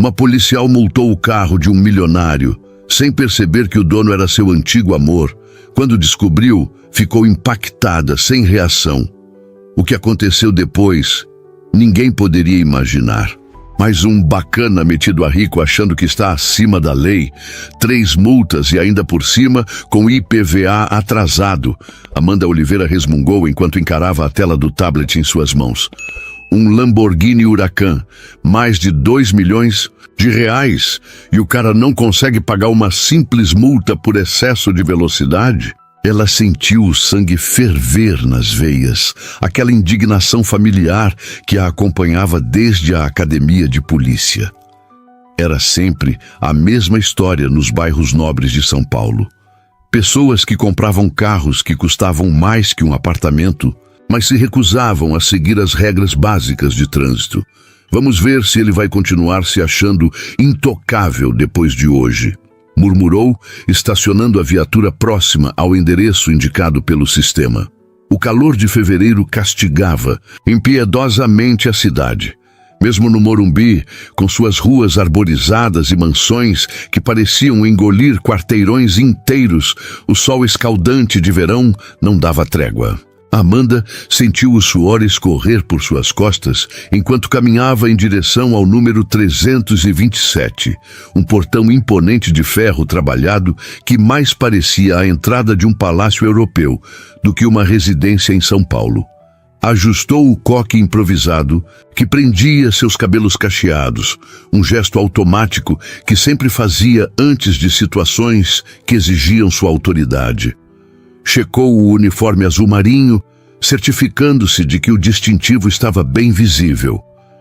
Uma policial multou o carro de um milionário, sem perceber que o dono era seu antigo amor. Quando descobriu, ficou impactada, sem reação. O que aconteceu depois, ninguém poderia imaginar. Mais um bacana metido a rico achando que está acima da lei. 3 multas e ainda por cima com IPVA atrasado. Amanda Oliveira resmungou enquanto encarava a tela do tablet em suas mãos. Um Lamborghini Huracan, mais de 2 milhões de reais, e o cara não consegue pagar uma simples multa por excesso de velocidade? Ela sentiu o sangue ferver nas veias, aquela indignação familiar que a acompanhava desde a academia de polícia. Era sempre a mesma história nos bairros nobres de São Paulo. Pessoas que compravam carros que custavam mais que um apartamento, mas se recusavam a seguir as regras básicas de trânsito. Vamos ver se ele vai continuar se achando intocável depois de hoje, murmurou, estacionando a viatura próxima ao endereço indicado pelo sistema. O calor de fevereiro castigava impiedosamente a cidade. Mesmo no Morumbi, com suas ruas arborizadas e mansões que pareciam engolir quarteirões inteiros, o sol escaldante de verão não dava trégua. Amanda sentiu o suor escorrer por suas costas enquanto caminhava em direção ao número 327, um portão imponente de ferro trabalhado que mais parecia a entrada de um palácio europeu do que uma residência em São Paulo. Ajustou o coque improvisado que prendia seus cabelos cacheados, um gesto automático que sempre fazia antes de situações que exigiam sua autoridade. Checou o uniforme azul marinho, certificando-se de que o distintivo estava bem visível.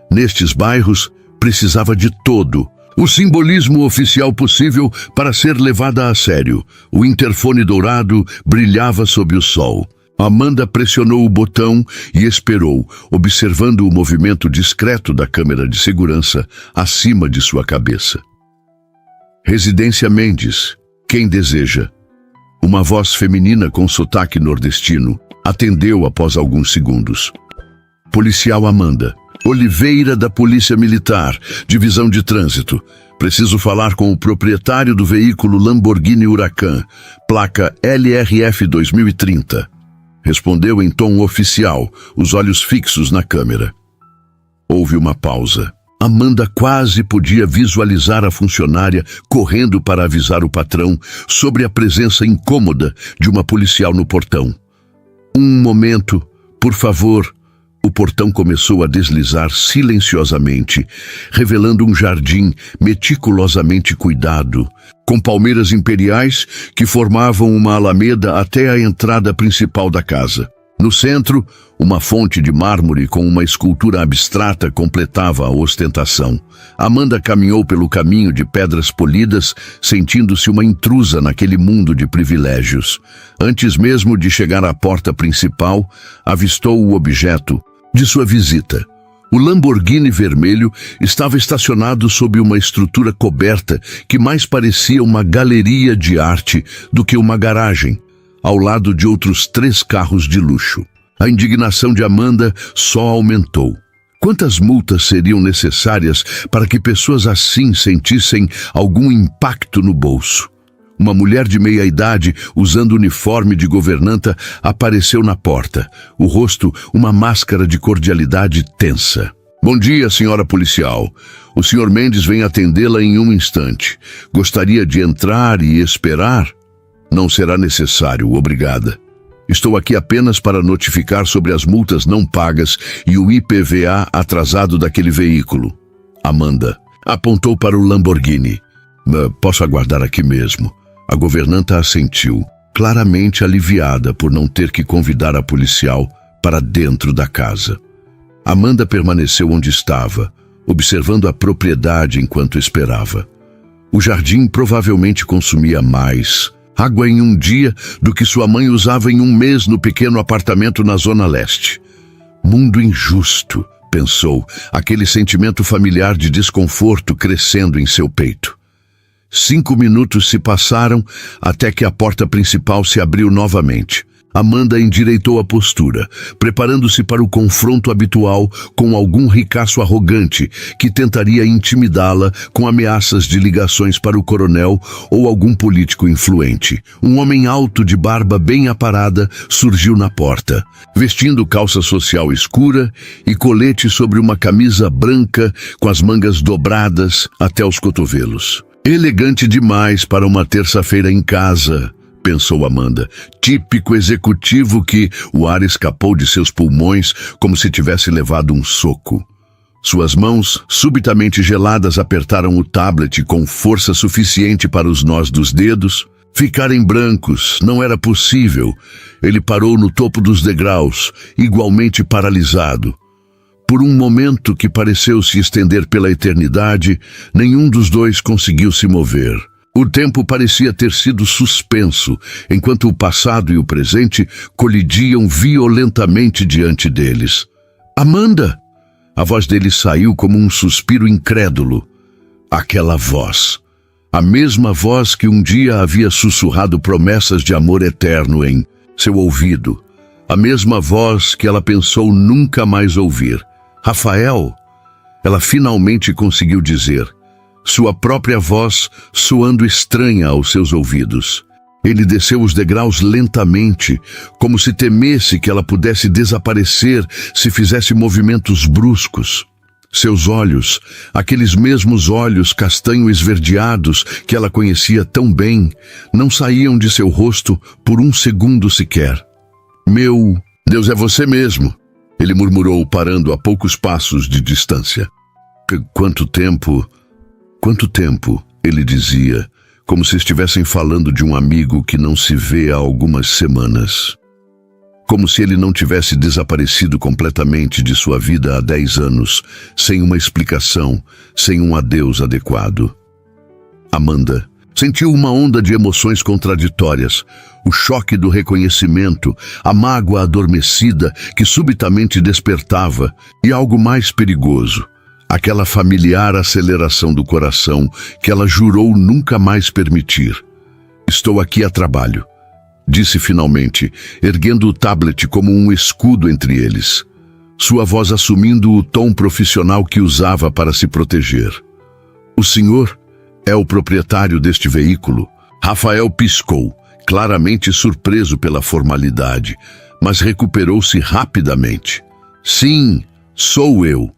Nestes bairros, precisava de todo o simbolismo oficial possível para ser levada a sério. O interfone dourado brilhava sob o sol. Amanda pressionou o botão e esperou, observando o movimento discreto da câmera de segurança acima de sua cabeça. Residência Mendes. Quem deseja? Uma voz feminina com sotaque nordestino atendeu após alguns segundos. Policial Amanda Oliveira, da Polícia Militar, Divisão de Trânsito. Preciso falar com o proprietário do veículo Lamborghini Huracan, placa LRF 2030. Respondeu em tom oficial, os olhos fixos na câmera. Houve uma pausa. Amanda quase podia visualizar a funcionária correndo para avisar o patrão sobre a presença incômoda de uma policial no portão. Um momento, por favor. O portão começou a deslizar silenciosamente, revelando um jardim meticulosamente cuidado, com palmeiras imperiais que formavam uma alameda até a entrada principal da casa. No centro, uma fonte de mármore com uma escultura abstrata completava a ostentação. Amanda caminhou pelo caminho de pedras polidas, sentindo-se uma intrusa naquele mundo de privilégios. Antes mesmo de chegar à porta principal, avistou o objeto de sua visita. O Lamborghini vermelho estava estacionado sob uma estrutura coberta que mais parecia uma galeria de arte do que uma garagem, ao lado de outros 3 carros de luxo. A indignação de Amanda só aumentou. Quantas multas seriam necessárias para que pessoas assim sentissem algum impacto no bolso? Uma mulher de meia-idade, usando uniforme de governanta, apareceu na porta, o rosto uma máscara de cordialidade tensa. Bom dia, senhora policial. O senhor Mendes vem atendê-la em um instante. Gostaria de entrar e esperar? Não será necessário, obrigada. Estou aqui apenas para notificar sobre as multas não pagas e o IPVA atrasado daquele veículo. Amanda apontou para o Lamborghini. Posso aguardar aqui mesmo. A governanta assentiu, claramente aliviada por não ter que convidar a policial para dentro da casa. Amanda permaneceu onde estava, observando a propriedade enquanto esperava. O jardim provavelmente consumia mais água em um dia do que sua mãe usava em um mês no pequeno apartamento na Zona Leste. Mundo injusto, pensou, aquele sentimento familiar de desconforto crescendo em seu peito. 5 minutos se passaram até que a porta principal se abriu novamente. Amanda endireitou a postura, preparando-se para o confronto habitual com algum ricaço arrogante que tentaria intimidá-la com ameaças de ligações para o coronel ou algum político influente. Um homem alto de barba bem aparada surgiu na porta, vestindo calça social escura e colete sobre uma camisa branca com as mangas dobradas até os cotovelos. Elegante demais para uma terça-feira em casa, pensou Amanda. Típico executivo que o ar escapou de seus pulmões como se tivesse levado um soco. Suas mãos, subitamente geladas, apertaram o tablet com força suficiente para os nós dos dedos ficarem brancos. Não era possível. Ele parou no topo dos degraus, igualmente paralisado. Por um momento que pareceu se estender pela eternidade, nenhum dos dois conseguiu se mover. O tempo parecia ter sido suspenso, enquanto o passado e o presente colidiam violentamente diante deles. Amanda! A voz dele saiu como um suspiro incrédulo. Aquela voz. A mesma voz que um dia havia sussurrado promessas de amor eterno em seu ouvido. A mesma voz que ela pensou nunca mais ouvir. Rafael! Ela finalmente conseguiu dizer. Sua própria voz soando estranha aos seus ouvidos. Ele desceu os degraus lentamente, como se temesse que ela pudesse desaparecer se fizesse movimentos bruscos. Seus olhos, aqueles mesmos olhos castanho esverdeados que ela conhecia tão bem, não saíam de seu rosto por um segundo sequer. Meu Deus, é você mesmo, ele murmurou, parando a poucos passos de distância. Quanto tempo, ele dizia, como se estivessem falando de um amigo que não se vê há algumas semanas. Como se ele não tivesse desaparecido completamente de sua vida há 10 anos, sem uma explicação, sem um adeus adequado. Amanda sentiu uma onda de emoções contraditórias, o choque do reconhecimento, a mágoa adormecida que subitamente despertava e algo mais perigoso. Aquela familiar aceleração do coração que ela jurou nunca mais permitir. Estou aqui a trabalho, disse finalmente, erguendo o tablet como um escudo entre eles. Sua voz assumindo o tom profissional que usava para se proteger. O senhor é o proprietário deste veículo? Rafael piscou, claramente surpreso pela formalidade, mas recuperou-se rapidamente. Sim, sou eu.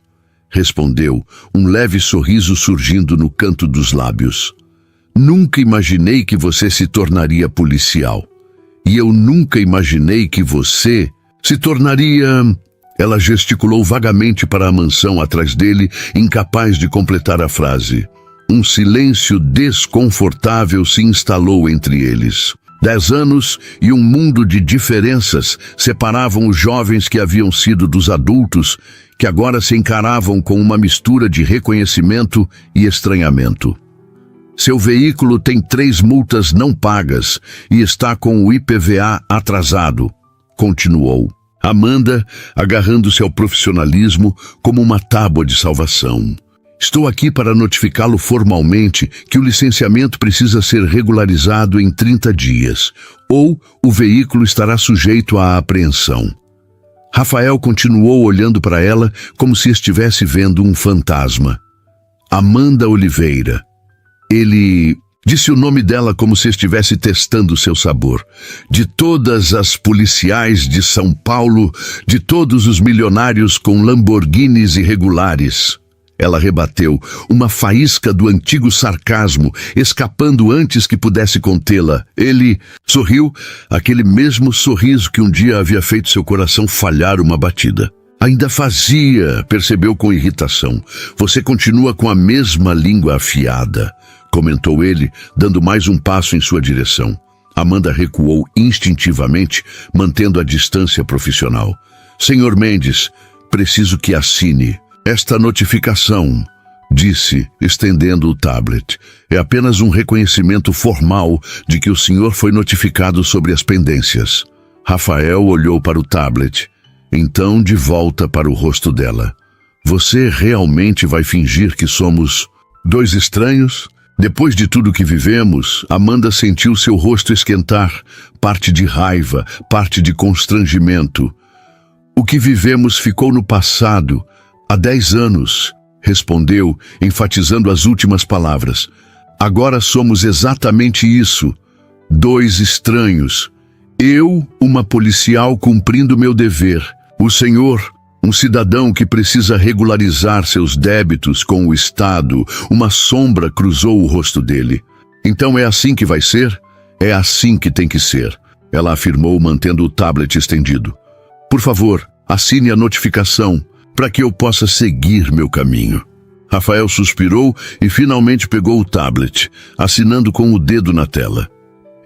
Respondeu, um leve sorriso surgindo no canto dos lábios. Nunca imaginei que você se tornaria policial. E eu nunca imaginei que você se tornaria... Ela gesticulou vagamente para a mansão atrás dele, incapaz de completar a frase. Um silêncio desconfortável se instalou entre eles. 10 anos e um mundo de diferenças separavam os jovens que haviam sido dos adultos, que agora se encaravam com uma mistura de reconhecimento e estranhamento. Seu veículo tem 3 multas não pagas e está com o IPVA atrasado, continuou. Amanda, agarrando-se ao profissionalismo como uma tábua de salvação. Estou aqui para notificá-lo formalmente que o licenciamento precisa ser regularizado em 30 dias, ou o veículo estará sujeito à apreensão. Rafael continuou olhando para ela como se estivesse vendo um fantasma. Amanda Oliveira. Ele disse o nome dela como se estivesse testando seu sabor. De todas as policiais de São Paulo, de todos os milionários com Lamborghinis irregulares. Ela rebateu, uma faísca do antigo sarcasmo, escapando antes que pudesse contê-la. Ele sorriu, aquele mesmo sorriso que um dia havia feito seu coração falhar uma batida. Ainda fazia, percebeu com irritação. Você continua com a mesma língua afiada, comentou ele, dando mais um passo em sua direção. Amanda recuou instintivamente, mantendo a distância profissional. Senhor Mendes, preciso que assine esta notificação, disse, estendendo o tablet. É apenas um reconhecimento formal de que o senhor foi notificado sobre as pendências. Rafael olhou para o tablet, então de volta para o rosto dela. Você realmente vai fingir que somos 2 estranhos? Depois de tudo que vivemos, Amanda sentiu seu rosto esquentar, parte de raiva, parte de constrangimento. O que vivemos ficou no passado, há 10 anos, respondeu, enfatizando as últimas palavras. Agora somos exatamente isso, 2 estranhos. Eu, uma policial cumprindo meu dever. O senhor, um cidadão que precisa regularizar seus débitos com o Estado. Uma sombra cruzou o rosto dele. Então é assim que vai ser? É assim que tem que ser, ela afirmou, mantendo o tablet estendido. Por favor, assine a notificação para que eu possa seguir meu caminho. Rafael suspirou e finalmente pegou o tablet, assinando com o dedo na tela.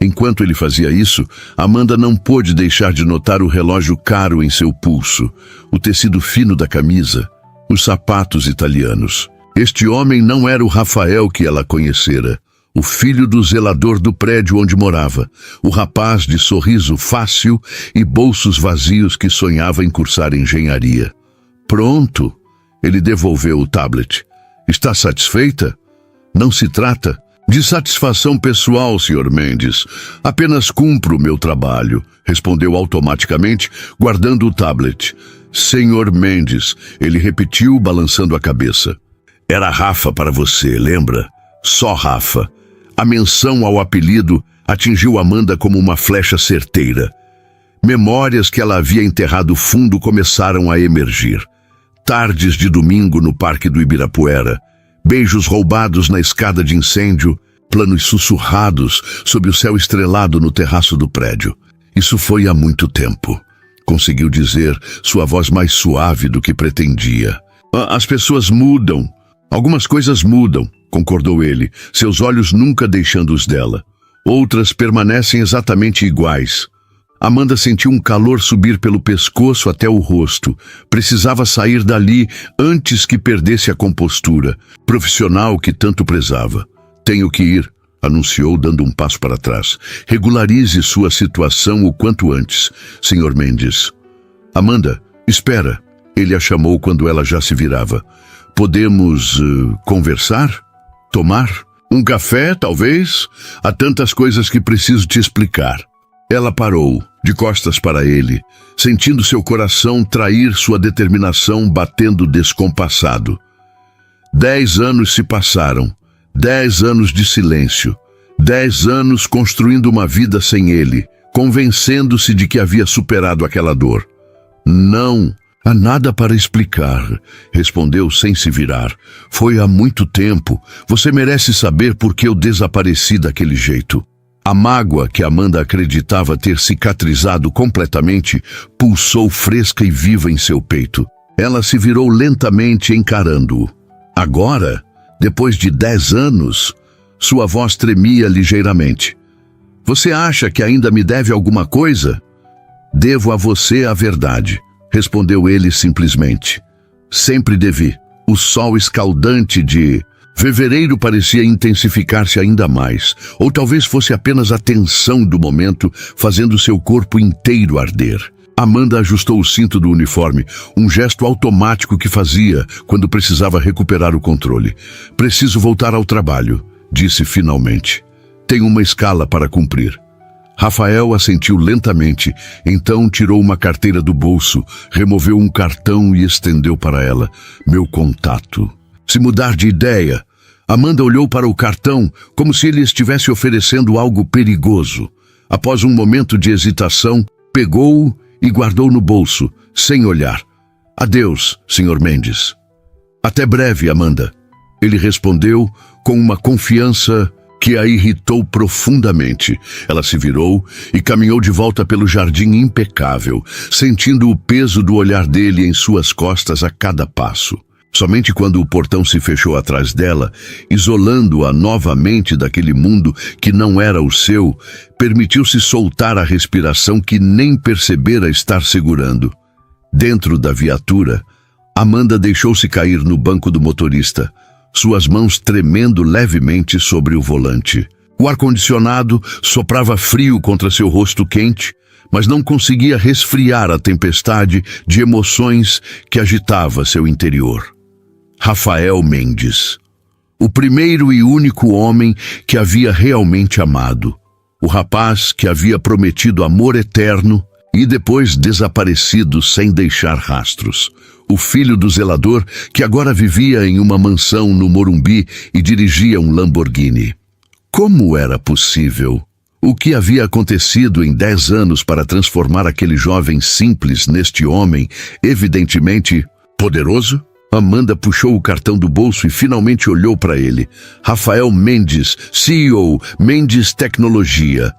Enquanto ele fazia isso, Amanda não pôde deixar de notar o relógio caro em seu pulso, o tecido fino da camisa, os sapatos italianos. Este homem não era o Rafael que ela conhecera, o filho do zelador do prédio onde morava, o rapaz de sorriso fácil e bolsos vazios que sonhava em cursar engenharia. Pronto, ele devolveu o tablet. Está satisfeita? Não se trata de satisfação pessoal, Sr. Mendes. Apenas cumpro o meu trabalho, respondeu automaticamente, guardando o tablet. Sr. Mendes, ele repetiu, balançando a cabeça. Era Rafa para você, lembra? Só Rafa. A menção ao apelido atingiu Amanda como uma flecha certeira. Memórias que ela havia enterrado fundo começaram a emergir. Tardes de domingo no Parque do Ibirapuera, beijos roubados na escada de incêndio, planos sussurrados sob o céu estrelado no terraço do prédio. Isso foi há muito tempo, conseguiu dizer, sua voz mais suave do que pretendia. As pessoas mudam. Algumas coisas mudam, concordou ele, seus olhos nunca deixando os dela. Outras permanecem exatamente iguais. Amanda sentiu um calor subir pelo pescoço até o rosto. Precisava sair dali antes que perdesse a compostura, profissional que tanto prezava. Tenho que ir, anunciou, dando um passo para trás. Regularize sua situação o quanto antes, Sr. Mendes. Amanda, espera, ele a chamou quando ela já se virava. Podemos conversar? Tomar? Um café, talvez? Há tantas coisas que preciso te explicar. Ela parou, de costas para ele, sentindo seu coração trair sua determinação batendo descompassado. 10 anos se passaram, 10 anos de silêncio, 10 anos construindo uma vida sem ele, convencendo-se de que havia superado aquela dor. Não, há nada para explicar, respondeu sem se virar. Foi há muito tempo, você merece saber por que eu desapareci daquele jeito. A mágoa que Amanda acreditava ter cicatrizado completamente pulsou fresca e viva em seu peito. Ela se virou lentamente encarando-o. Agora, depois de 10 anos, sua voz tremia ligeiramente. Você acha que ainda me deve alguma coisa? Devo a você a verdade, respondeu ele simplesmente. Sempre devi. O sol escaldante de fevereiro parecia intensificar-se ainda mais, ou talvez fosse apenas a tensão do momento fazendo seu corpo inteiro arder. Amanda ajustou o cinto do uniforme, um gesto automático que fazia quando precisava recuperar o controle. Preciso voltar ao trabalho, disse finalmente. Tenho uma escala para cumprir. Rafael assentiu lentamente, então tirou uma carteira do bolso, removeu um cartão e estendeu para ela. Meu contato. Se mudar de ideia, Amanda olhou para o cartão como se ele estivesse oferecendo algo perigoso. Após um momento de hesitação, pegou-o e guardou no bolso, sem olhar. Adeus, Sr. Mendes. Até breve, Amanda. Ele respondeu com uma confiança que a irritou profundamente. Ela se virou e caminhou de volta pelo jardim impecável, sentindo o peso do olhar dele em suas costas a cada passo. Somente quando o portão se fechou atrás dela, isolando-a novamente daquele mundo que não era o seu, permitiu-se soltar a respiração que nem percebera estar segurando. Dentro da viatura, Amanda deixou-se cair no banco do motorista, suas mãos tremendo levemente sobre o volante. O ar-condicionado soprava frio contra seu rosto quente, mas não conseguia resfriar a tempestade de emoções que agitava seu interior. Rafael Mendes. O primeiro e único homem que havia realmente amado. O rapaz que havia prometido amor eterno e depois desaparecido sem deixar rastros. O filho do zelador que agora vivia em uma mansão no Morumbi e dirigia um Lamborghini. Como era possível? O que havia acontecido em 10 anos para transformar aquele jovem simples neste homem, evidentemente poderoso? Amanda puxou o cartão do bolso e finalmente olhou para ele. Rafael Mendes, CEO, Mendes Tecnologia.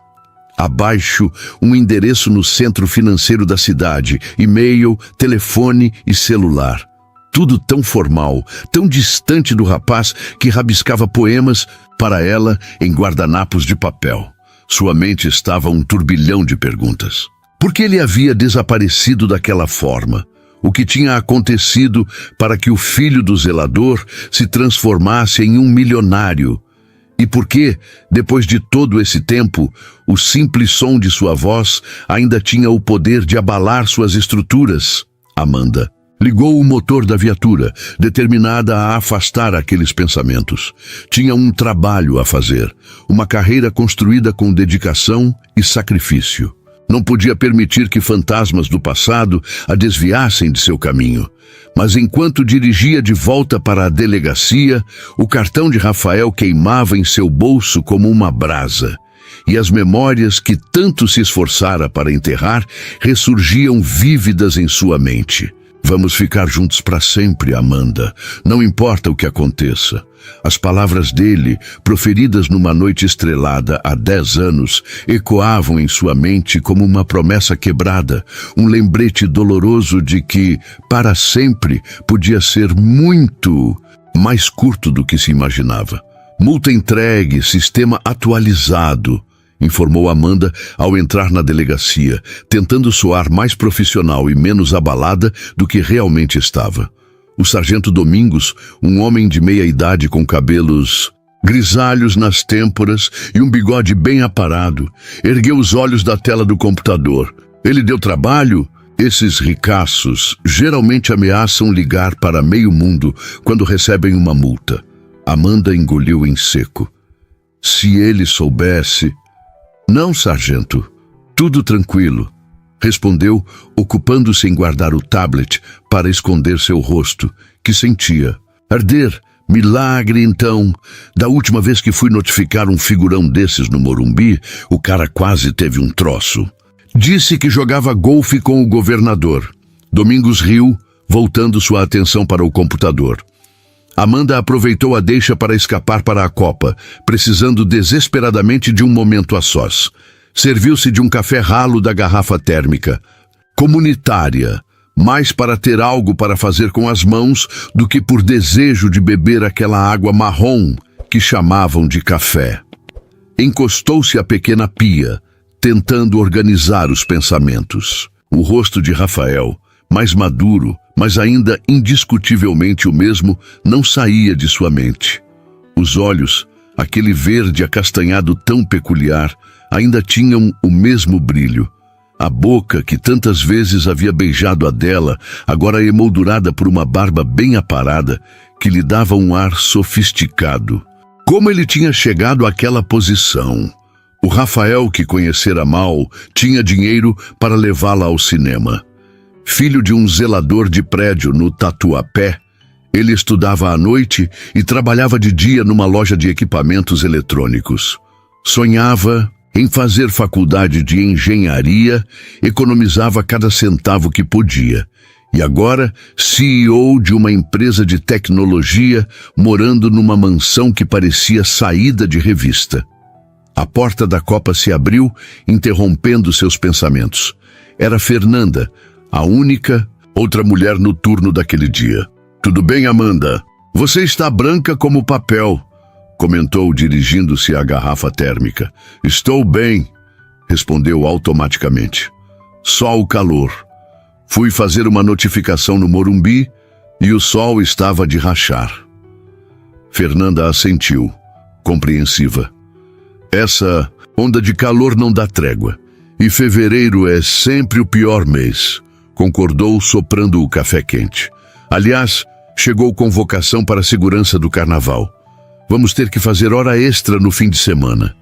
Abaixo, um endereço no centro financeiro da cidade, e-mail, telefone e celular. Tudo tão formal, tão distante do rapaz que rabiscava poemas para ela em guardanapos de papel. Sua mente estava um turbilhão de perguntas. Por que ele havia desaparecido daquela forma? O que tinha acontecido para que o filho do zelador se transformasse em um milionário? E por que, depois de todo esse tempo, o simples som de sua voz ainda tinha o poder de abalar suas estruturas? Amanda ligou o motor da viatura, determinada a afastar aqueles pensamentos. Tinha um trabalho a fazer, uma carreira construída com dedicação e sacrifício. Não podia permitir que fantasmas do passado a desviassem de seu caminho. Mas enquanto dirigia de volta para a delegacia, o cartão de Rafael queimava em seu bolso como uma brasa. E as memórias que tanto se esforçara para enterrar ressurgiam vívidas em sua mente. Vamos ficar juntos para sempre, Amanda. Não importa o que aconteça. As palavras dele, proferidas numa noite estrelada há 10 anos, ecoavam em sua mente como uma promessa quebrada, um lembrete doloroso de que, para sempre, podia ser muito mais curto do que se imaginava. Multa entregue, sistema atualizado, informou Amanda ao entrar na delegacia, tentando soar mais profissional e menos abalada do que realmente estava. O sargento Domingos, um homem de meia-idade com cabelos grisalhos nas têmporas e um bigode bem aparado, ergueu os olhos da tela do computador. Ele deu trabalho? Esses ricaços geralmente ameaçam ligar para meio mundo quando recebem uma multa. Amanda engoliu em seco. Se ele soubesse... Não, sargento. Tudo tranquilo, respondeu, ocupando-se em guardar o tablet para esconder seu rosto, que sentia arder. Milagre, então. Da última vez que fui notificar um figurão desses no Morumbi, o cara quase teve um troço. Disse que jogava golfe com o governador. Domingos riu, voltando sua atenção para o computador. Amanda aproveitou a deixa para escapar para a copa, precisando desesperadamente de um momento a sós. Serviu-se de um café ralo da garrafa térmica. Comunitária, mais para ter algo para fazer com as mãos do que por desejo de beber aquela água marrom que chamavam de café. Encostou-se à pequena pia, tentando organizar os pensamentos. O rosto de Rafael, mais maduro, mas ainda indiscutivelmente o mesmo, não saía de sua mente. Os olhos, aquele verde acastanhado tão peculiar, ainda tinham o mesmo brilho. A boca, que tantas vezes havia beijado a dela, agora emoldurada por uma barba bem aparada, que lhe dava um ar sofisticado. Como ele tinha chegado àquela posição? O Rafael, que conhecera mal, tinha dinheiro para levá-la ao cinema. Filho de um zelador de prédio no Tatuapé, ele estudava à noite e trabalhava de dia numa loja de equipamentos eletrônicos. Sonhava em fazer faculdade de engenharia, economizava cada centavo que podia. E agora, CEO de uma empresa de tecnologia, morando numa mansão que parecia saída de revista. A porta da copa se abriu, interrompendo seus pensamentos. Era Fernanda, a única outra mulher no turno daquele dia. Tudo bem, Amanda? Você está branca como papel, comentou dirigindo-se à garrafa térmica. Estou bem, respondeu automaticamente. Só o calor. Fui fazer uma notificação no Morumbi e o sol estava de rachar. Fernanda assentiu, compreensiva. Essa onda de calor não dá trégua. E fevereiro é sempre o pior mês, concordou soprando o café quente. Aliás, chegou convocação para a segurança do carnaval. Vamos ter que fazer hora extra no fim de semana.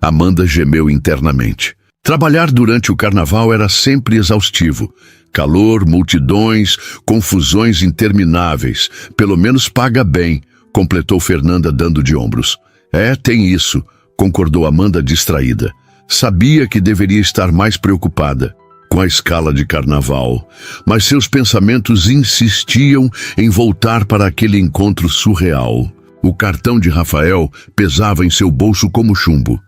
Amanda gemeu internamente. Trabalhar durante o carnaval era sempre exaustivo. Calor, multidões, confusões intermináveis. Pelo menos paga bem, completou Fernanda dando de ombros. É, tem isso, concordou Amanda distraída. Sabia que deveria estar mais preocupada com a escala de carnaval, mas seus pensamentos insistiam em voltar para aquele encontro surreal. O cartão de Rafael pesava em seu bolso como chumbo.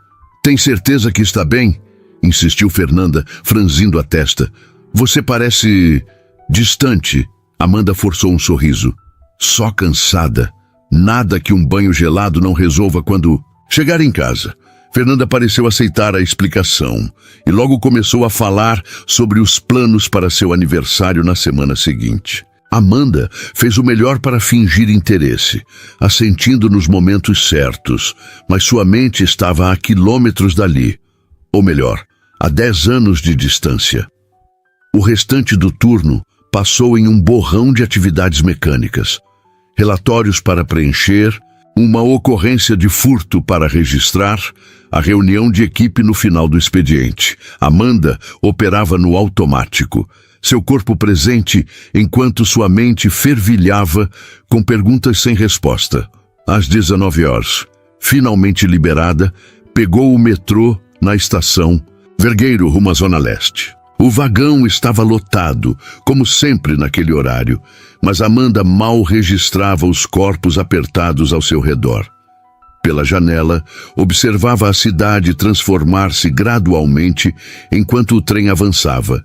Tem certeza que está bem? Insistiu Fernanda, franzindo a testa. Você parece distante. Amanda forçou um sorriso. Só cansada. Nada que um banho gelado não resolva quando chegar em casa. Fernanda pareceu aceitar a explicação e logo começou a falar sobre os planos para seu aniversário na semana seguinte. Amanda fez o melhor para fingir interesse, assentindo nos momentos certos, mas sua mente estava a quilômetros dali. Ou melhor, a 10 anos de distância. O restante do turno passou em um borrão de atividades mecânicas, relatórios para preencher, uma ocorrência de furto para registrar, a reunião de equipe no final do expediente. Amanda operava no automático, seu corpo presente enquanto sua mente fervilhava com perguntas sem resposta. Às 19 horas, finalmente liberada, pegou o metrô na estação Vergueiro rumo à Zona Leste. O vagão estava lotado, como sempre naquele horário, mas Amanda mal registrava os corpos apertados ao seu redor. Pela janela, observava a cidade transformar-se gradualmente enquanto o trem avançava.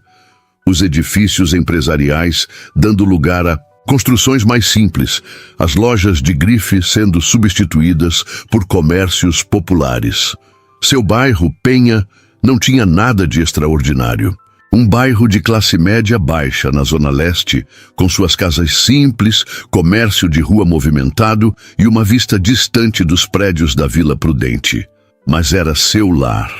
Os edifícios empresariais dando lugar a construções mais simples, as lojas de grife sendo substituídas por comércios populares. Seu bairro, Penha, não tinha nada de extraordinário. Um bairro de classe média baixa na Zona Leste, com suas casas simples, comércio de rua movimentado e uma vista distante dos prédios da Vila Prudente. Mas era seu lar,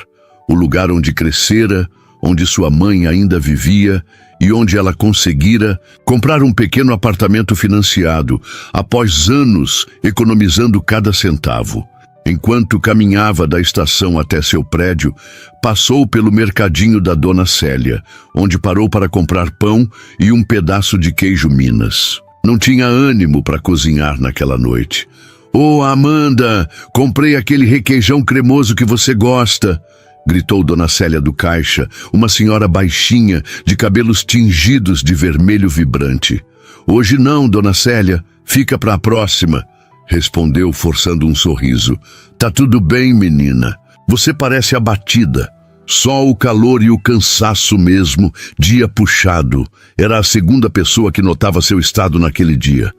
o lugar onde crescera, onde sua mãe ainda vivia e onde ela conseguira comprar um pequeno apartamento financiado, após anos economizando cada centavo. Enquanto caminhava da estação até seu prédio, passou pelo mercadinho da Dona Célia, onde parou para comprar pão e um pedaço de queijo Minas. Não tinha ânimo para cozinhar naquela noite. «Ô, Amanda, comprei aquele requeijão cremoso que você gosta!» gritou Dona Célia do caixa, uma senhora baixinha, de cabelos tingidos de vermelho vibrante. «Hoje não, Dona Célia, fica para a próxima!» respondeu forçando um sorriso. «Tá tudo bem, menina. Você parece abatida. Só o calor e o cansaço mesmo, dia puxado. Era a segunda pessoa que notava seu estado naquele dia.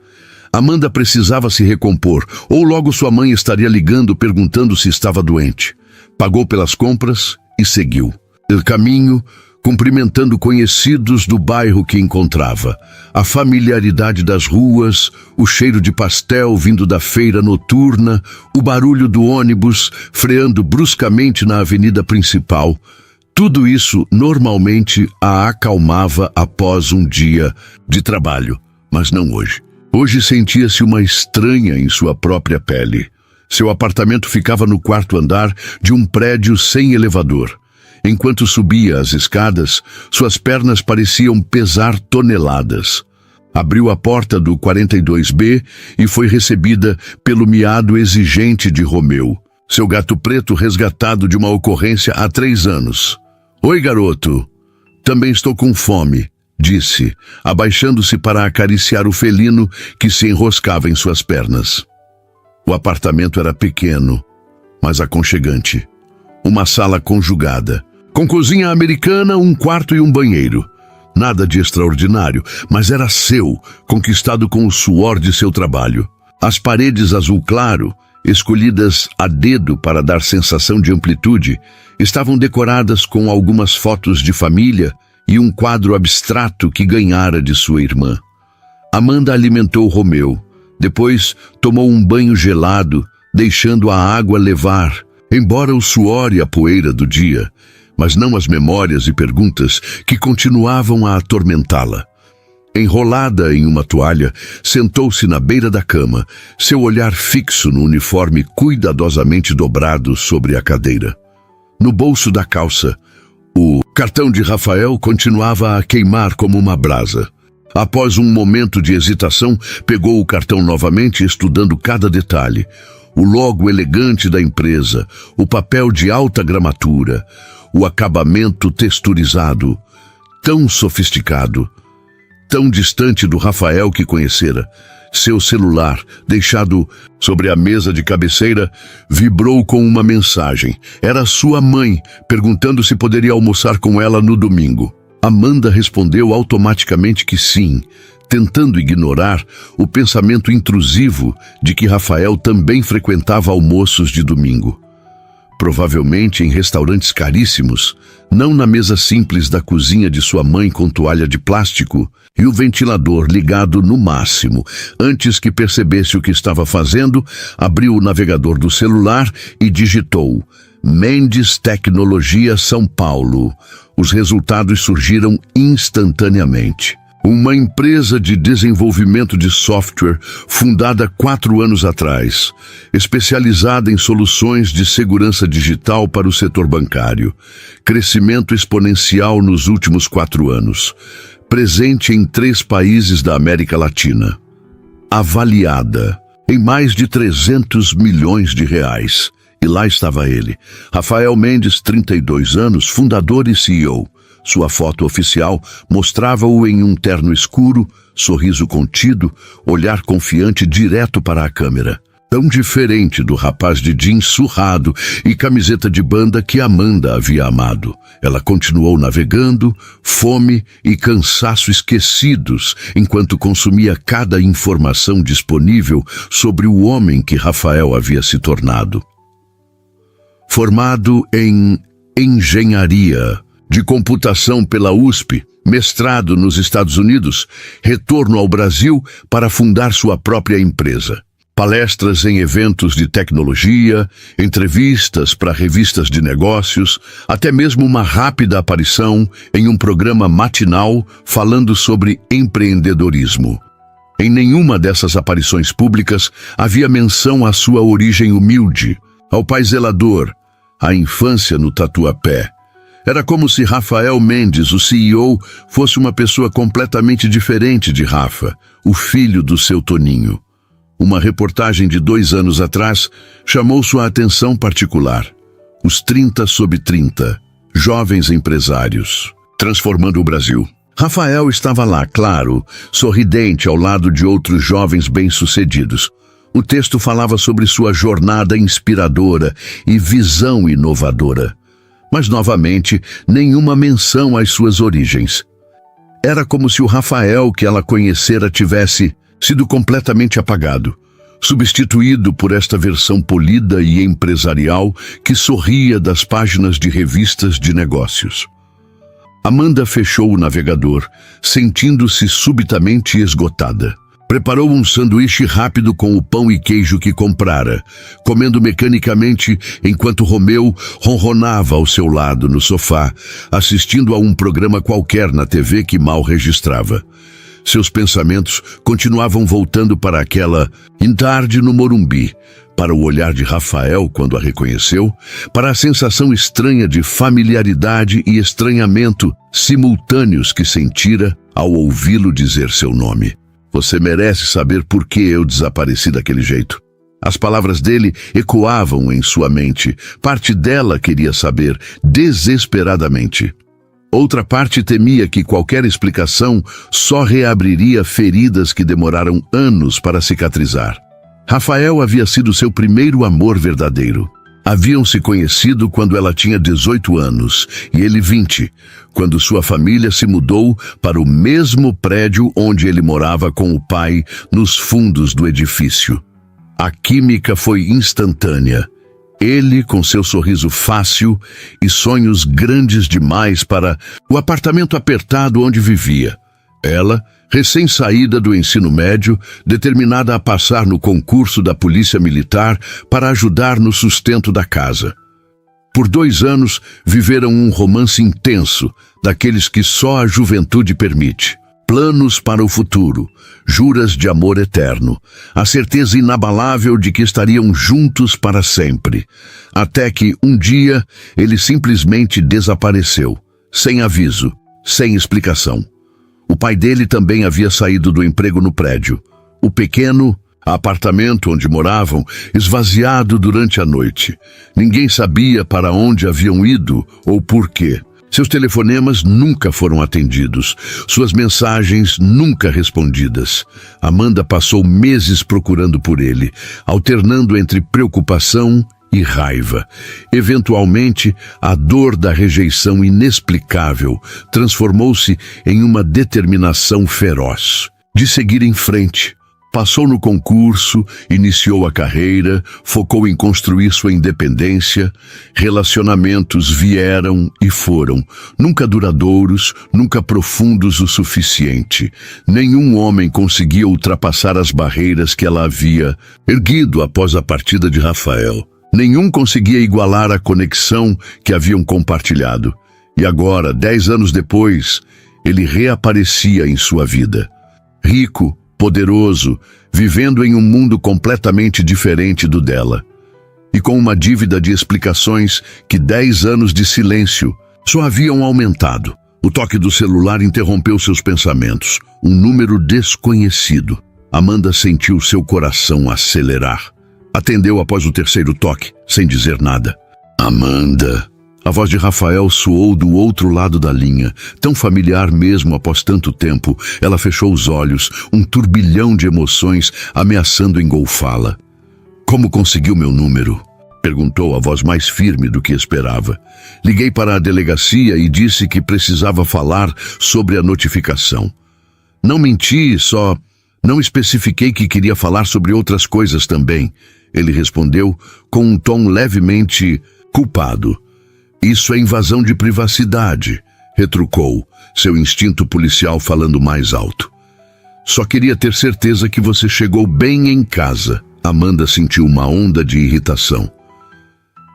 Amanda precisava se recompor, ou logo sua mãe estaria ligando perguntando se estava doente. Pagou pelas compras e seguiu. No caminho, cumprimentando conhecidos do bairro que encontrava. A familiaridade das ruas, o cheiro de pastel vindo da feira noturna, o barulho do ônibus freando bruscamente na avenida principal. Tudo isso normalmente a acalmava após um dia de trabalho, mas não hoje. Hoje sentia-se uma estranha em sua própria pele. Seu apartamento ficava no 4º andar de um prédio sem elevador. Enquanto subia as escadas, suas pernas pareciam pesar toneladas. Abriu a porta do 42B e foi recebida pelo miado exigente de Romeu, seu gato preto resgatado de uma ocorrência há 3 anos. «Oi, garoto. Também estou com fome», disse, abaixando-se para acariciar o felino que se enroscava em suas pernas. O apartamento era pequeno, mas aconchegante. Uma sala conjugada, com cozinha americana, um quarto e um banheiro. Nada de extraordinário, mas era seu, conquistado com o suor de seu trabalho. As paredes azul claro, escolhidas a dedo para dar sensação de amplitude, estavam decoradas com algumas fotos de família e um quadro abstrato que ganhara de sua irmã. Amanda alimentou Romeu, depois tomou um banho gelado, deixando a água levar, embora o suor e a poeira do dia, mas não as memórias e perguntas que continuavam a atormentá-la. Enrolada em uma toalha, sentou-se na beira da cama, seu olhar fixo no uniforme cuidadosamente dobrado sobre a cadeira. No bolso da calça, o cartão de Rafael continuava a queimar como uma brasa. Após um momento de hesitação, pegou o cartão novamente, estudando cada detalhe. O logo elegante da empresa, o papel de alta gramatura, o acabamento texturizado, tão sofisticado, tão distante do Rafael que conhecera. Seu celular, deixado sobre a mesa de cabeceira, vibrou com uma mensagem. Era sua mãe, perguntando se poderia almoçar com ela no domingo. Amanda respondeu automaticamente que sim, tentando ignorar o pensamento intrusivo de que Rafael também frequentava almoços de domingo. Provavelmente em restaurantes caríssimos, não na mesa simples da cozinha de sua mãe com toalha de plástico e o ventilador ligado no máximo. Antes que percebesse o que estava fazendo, abriu o navegador do celular e digitou Mendes Tecnologia São Paulo. Os resultados surgiram instantaneamente. Uma empresa de desenvolvimento de software fundada 4 anos atrás, especializada em soluções de segurança digital para o setor bancário. Crescimento exponencial nos últimos 4 anos. Presente em 3 países da América Latina. Avaliada em mais de 300 milhões de reais. E lá estava ele, Rafael Mendes, 32 anos, fundador e CEO. Sua foto oficial mostrava-o em um terno escuro, sorriso contido, olhar confiante direto para a câmera. Tão diferente do rapaz de jeans surrado e camiseta de banda que Amanda havia amado. Ela continuou navegando, fome e cansaço esquecidos, enquanto consumia cada informação disponível sobre o homem que Rafael havia se tornado. Formado em engenharia de computação pela USP, mestrado nos Estados Unidos, retorno ao Brasil para fundar sua própria empresa. Palestras em eventos de tecnologia, entrevistas para revistas de negócios, até mesmo uma rápida aparição em um programa matinal falando sobre empreendedorismo. Em nenhuma dessas aparições públicas havia menção à sua origem humilde, ao pai zelador, à infância no Tatuapé. Era como se Rafael Mendes, o CEO, fosse uma pessoa completamente diferente de Rafa, o filho do seu Toninho. Uma reportagem de 2 anos atrás chamou sua atenção particular. Os 30 sob 30, jovens empresários, transformando o Brasil. Rafael estava lá, claro, sorridente ao lado de outros jovens bem-sucedidos. O texto falava sobre sua jornada inspiradora e visão inovadora. Mas, novamente, nenhuma menção às suas origens. Era como se o Rafael que ela conhecera tivesse sido completamente apagado, substituído por esta versão polida e empresarial que sorria das páginas de revistas de negócios. Amanda fechou o navegador, sentindo-se subitamente esgotada. Preparou um sanduíche rápido com o pão e queijo que comprara, comendo mecanicamente enquanto Romeu ronronava ao seu lado no sofá, assistindo a um programa qualquer na TV que mal registrava. Seus pensamentos continuavam voltando para aquela tarde no Morumbi, para o olhar de Rafael quando a reconheceu, para a sensação estranha de familiaridade e estranhamento simultâneos que sentira ao ouvi-lo dizer seu nome. Você merece saber por que eu desapareci daquele jeito. As palavras dele ecoavam em sua mente. Parte dela queria saber, desesperadamente. Outra parte temia que qualquer explicação só reabriria feridas que demoraram anos para cicatrizar. Rafael havia sido seu primeiro amor verdadeiro. Haviam se conhecido quando ela tinha 18 anos e ele 20, quando sua família se mudou para o mesmo prédio onde ele morava com o pai nos fundos do edifício. A química foi instantânea. Ele com seu sorriso fácil e sonhos grandes demais para o apartamento apertado onde vivia. Ela, recém-saída do ensino médio, determinada a passar no concurso da Polícia Militar para ajudar no sustento da casa. Por 2 anos, viveram um romance intenso, daqueles que só a juventude permite. Planos para o futuro, juras de amor eterno, a certeza inabalável de que estariam juntos para sempre. Até que, um dia, ele simplesmente desapareceu, sem aviso, sem explicação. O pai dele também havia saído do emprego no prédio. O pequeno apartamento onde moravam, esvaziado durante a noite. Ninguém sabia para onde haviam ido ou por quê. Seus telefonemas nunca foram atendidos, suas mensagens nunca respondidas. Amanda passou meses procurando por ele, alternando entre preocupação e raiva. Eventualmente, a dor da rejeição inexplicável transformou-se em uma determinação feroz de seguir em frente. Passou no concurso, iniciou a carreira, focou em construir sua independência. Relacionamentos vieram e foram, nunca duradouros, nunca profundos o suficiente. Nenhum homem conseguia ultrapassar as barreiras que ela havia erguido após a partida de Rafael. Nenhum conseguia igualar a conexão que haviam compartilhado. E agora, 10 anos depois, ele reaparecia em sua vida. Rico, poderoso, vivendo em um mundo completamente diferente do dela. E com uma dívida de explicações que 10 anos de silêncio só haviam aumentado. O toque do celular interrompeu seus pensamentos. Um número desconhecido. Amanda sentiu seu coração acelerar. Atendeu após o terceiro toque, sem dizer nada. Amanda. A voz de Rafael soou do outro lado da linha, tão familiar mesmo após tanto tempo. Ela fechou os olhos, um turbilhão de emoções ameaçando engolfá-la. Como conseguiu meu número? Perguntou a voz mais firme do que esperava. Liguei para a delegacia e disse que precisava falar sobre a notificação. Não menti, só não especifiquei que queria falar sobre outras coisas também. Ele respondeu com um tom levemente culpado. Isso é invasão de privacidade, retrucou, seu instinto policial falando mais alto. Só queria ter certeza que você chegou bem em casa. Amanda sentiu uma onda de irritação.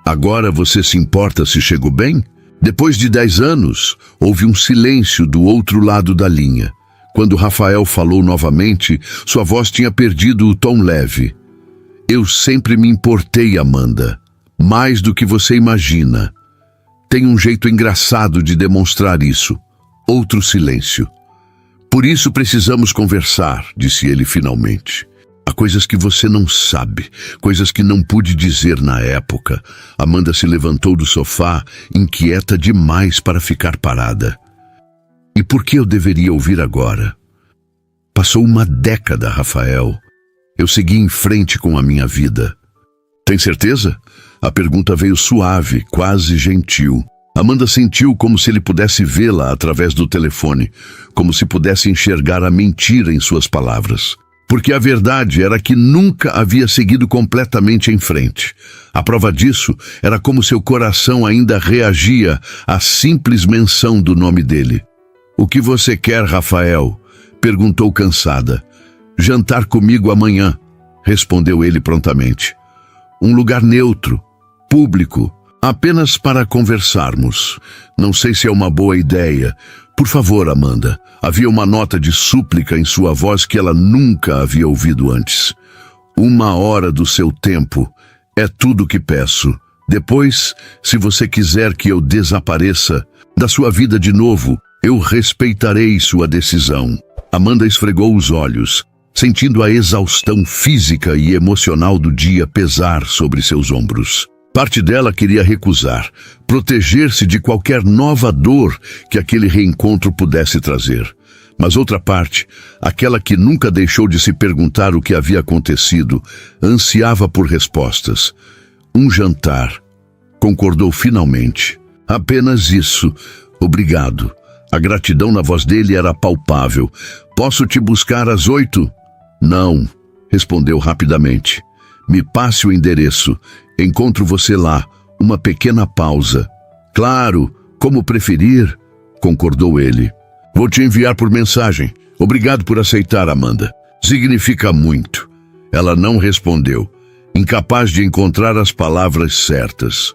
Agora você se importa se chegou bem? Depois de 10 anos, houve um silêncio do outro lado da linha. Quando Rafael falou novamente, sua voz tinha perdido o tom leve. Eu sempre me importei, Amanda. Mais do que você imagina. Tem um jeito engraçado de demonstrar isso. Outro silêncio. Por isso precisamos conversar, disse ele finalmente. Há coisas que você não sabe, coisas que não pude dizer na época. Amanda se levantou do sofá, inquieta demais para ficar parada. E por que eu deveria ouvir agora? Passou uma década, Rafael. Eu segui em frente com a minha vida. Tem certeza? A pergunta veio suave, quase gentil. Amanda sentiu como se ele pudesse vê-la através do telefone, como se pudesse enxergar a mentira em suas palavras. Porque a verdade era que nunca havia seguido completamente em frente. A prova disso era como seu coração ainda reagia à simples menção do nome dele. O que você quer, Rafael? Perguntou cansada. Jantar comigo amanhã, respondeu ele prontamente. Um lugar neutro, público, apenas para conversarmos. Não sei se é uma boa ideia. Por favor, Amanda. Havia uma nota de súplica em sua voz que ela nunca havia ouvido antes. 1 hora do seu tempo é tudo o que peço. Depois, se você quiser que eu desapareça da sua vida de novo, eu respeitarei sua decisão. Amanda esfregou os olhos, sentindo a exaustão física e emocional do dia pesar sobre seus ombros. Parte dela queria recusar, proteger-se de qualquer nova dor que aquele reencontro pudesse trazer. Mas outra parte, aquela que nunca deixou de se perguntar o que havia acontecido, ansiava por respostas. Um jantar. Concordou finalmente. Apenas isso. Obrigado. A gratidão na voz dele era palpável. Posso te buscar às 8? Não, respondeu rapidamente. Me passe o endereço. Encontro você lá. Uma pequena pausa. Claro, como preferir, concordou ele. Vou te enviar por mensagem. Obrigado por aceitar, Amanda. Significa muito. Ela não respondeu, incapaz de encontrar as palavras certas.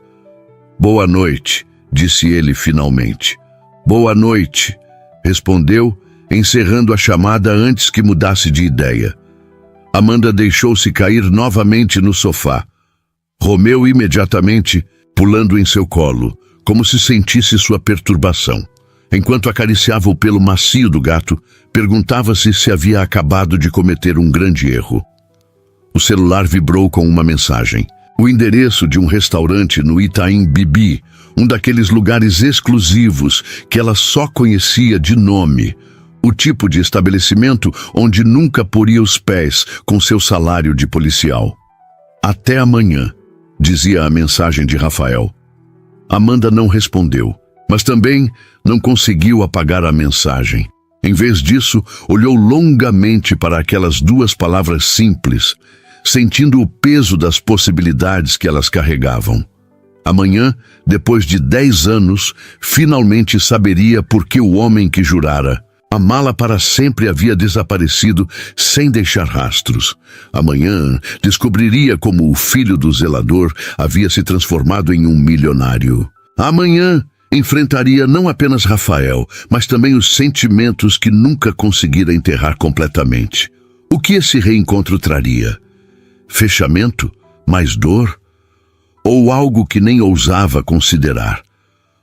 Boa noite, disse ele finalmente. Boa noite, respondeu, encerrando a chamada antes que mudasse de ideia. Amanda deixou-se cair novamente no sofá. Romeu imediatamente, pulando em seu colo, como se sentisse sua perturbação. Enquanto acariciava o pelo macio do gato, perguntava-se se havia acabado de cometer um grande erro. O celular vibrou com uma mensagem. O endereço de um restaurante no Itaim Bibi, um daqueles lugares exclusivos que ela só conhecia de nome. O tipo de estabelecimento onde nunca poria os pés com seu salário de policial. Até amanhã, dizia a mensagem de Rafael. Amanda não respondeu, mas também não conseguiu apagar a mensagem. Em vez disso, olhou longamente para aquelas duas palavras simples, sentindo o peso das possibilidades que elas carregavam. Amanhã, depois de 10 anos, finalmente saberia por que o homem que jurara amá-la para sempre havia desaparecido sem deixar rastros. Amanhã, descobriria como o filho do zelador havia se transformado em um milionário. Amanhã, enfrentaria não apenas Rafael, mas também os sentimentos que nunca conseguira enterrar completamente. O que esse reencontro traria? Fechamento? Mais dor? Ou algo que nem ousava considerar?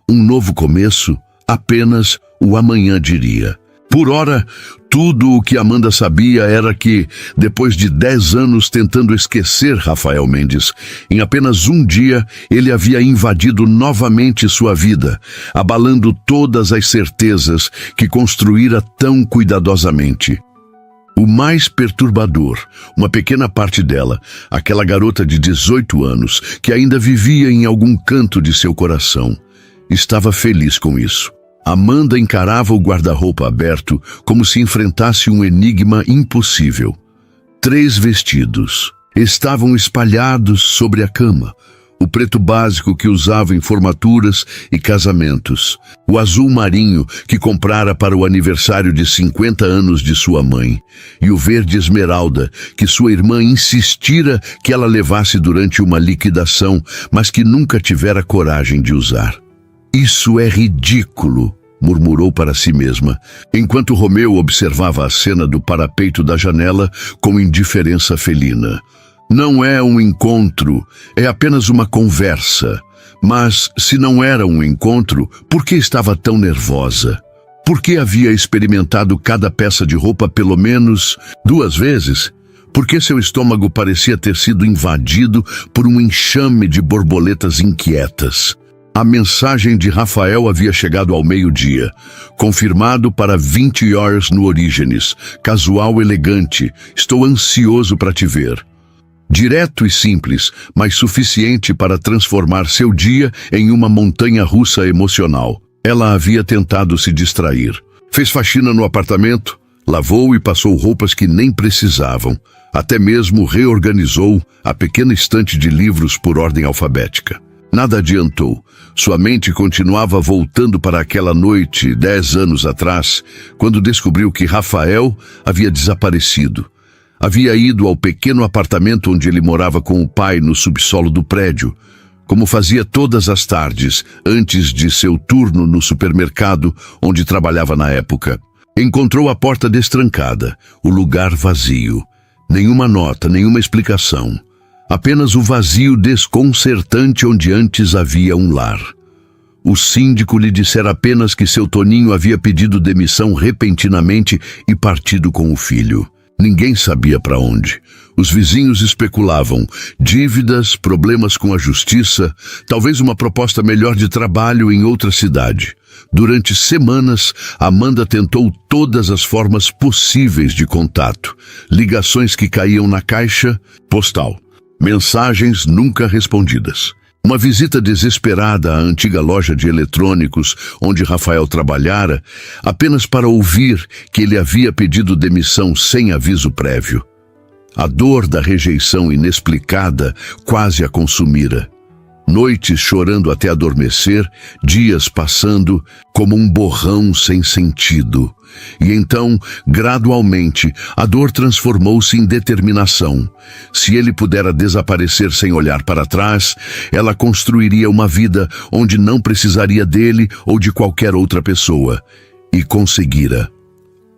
Um novo começo? Apenas o amanhã diria. Por ora, tudo o que Amanda sabia era que, depois de 10 anos tentando esquecer Rafael Mendes, em apenas um dia ele havia invadido novamente sua vida, abalando todas as certezas que construíra tão cuidadosamente. O mais perturbador, uma pequena parte dela, aquela garota de 18 anos, que ainda vivia em algum canto de seu coração, estava feliz com isso. Amanda encarava o guarda-roupa aberto como se enfrentasse um enigma impossível. 3 vestidos estavam espalhados sobre a cama. O preto básico que usava em formaturas e casamentos. O azul marinho que comprara para o aniversário de 50 anos de sua mãe. E o verde esmeralda que sua irmã insistira que ela levasse durante uma liquidação, mas que nunca tivera coragem de usar. Isso é ridículo, murmurou para si mesma, enquanto Romeu observava a cena do parapeito da janela com indiferença felina. Não é um encontro, é apenas uma conversa. Mas, se não era um encontro, por que estava tão nervosa? Por que havia experimentado cada peça de roupa pelo menos 2 vezes? Por que seu estômago parecia ter sido invadido por um enxame de borboletas inquietas? A mensagem de Rafael havia chegado ao meio-dia, confirmado para 20 horas no Orígenes, casual elegante, estou ansioso para te ver. Direto e simples, mas suficiente para transformar seu dia em uma montanha-russa emocional. Ela havia tentado se distrair. Fez faxina no apartamento, lavou e passou roupas que nem precisavam. Até mesmo reorganizou a pequena estante de livros por ordem alfabética. Nada adiantou. Sua mente continuava voltando para aquela noite, 10 anos atrás, quando descobriu que Rafael havia desaparecido. Havia ido ao pequeno apartamento onde ele morava com o pai no subsolo do prédio, como fazia todas as tardes, antes de seu turno no supermercado onde trabalhava na época. Encontrou a porta destrancada, o lugar vazio. Nenhuma nota, nenhuma explicação. Apenas o vazio desconcertante onde antes havia um lar. O síndico lhe dissera apenas que seu Toninho havia pedido demissão repentinamente e partido com o filho. Ninguém sabia para onde. Os vizinhos especulavam. Dívidas, problemas com a justiça, talvez uma proposta melhor de trabalho em outra cidade. Durante semanas, Amanda tentou todas as formas possíveis de contato. Ligações que caíam na caixa postal. Mensagens nunca respondidas. Uma visita desesperada à antiga loja de eletrônicos onde Rafael trabalhara, apenas para ouvir que ele havia pedido demissão sem aviso prévio. A dor da rejeição inexplicada quase a consumira. Noites chorando até adormecer, dias passando como um borrão sem sentido. E então, gradualmente, a dor transformou-se em determinação. Se ele pudera desaparecer sem olhar para trás, ela construiria uma vida onde não precisaria dele ou de qualquer outra pessoa. E conseguira.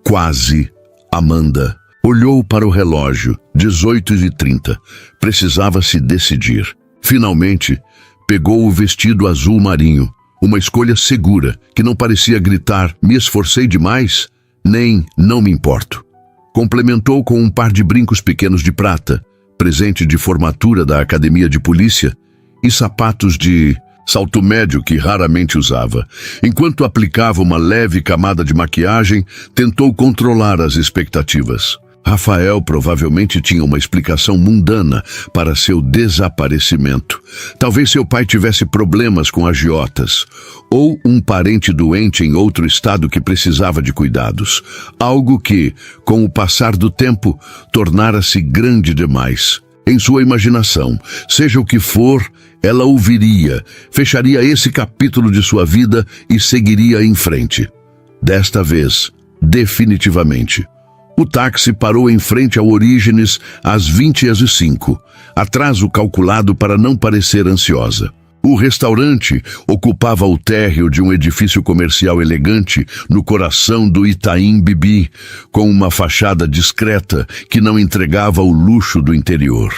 Quase. Amanda olhou para o relógio, 18h30. Precisava se decidir. Finalmente, pegou o vestido azul marinho, uma escolha segura, que não parecia gritar, me esforcei demais, nem não me importo. Complementou com um par de brincos pequenos de prata, presente de formatura da academia de polícia, e sapatos de salto médio que raramente usava. Enquanto aplicava uma leve camada de maquiagem, tentou controlar as expectativas. Rafael provavelmente tinha uma explicação mundana para seu desaparecimento. Talvez seu pai tivesse problemas com agiotas, ou um parente doente em outro estado que precisava de cuidados. Algo que, com o passar do tempo, tornara-se grande demais. Em sua imaginação, seja o que for, ela o viria, fecharia esse capítulo de sua vida e seguiria em frente. Desta vez, definitivamente. O táxi parou em frente ao Orígenes às 20h05, atraso calculado para não parecer ansiosa. O restaurante ocupava o térreo de um edifício comercial elegante no coração do Itaim Bibi, com uma fachada discreta que não entregava o luxo do interior.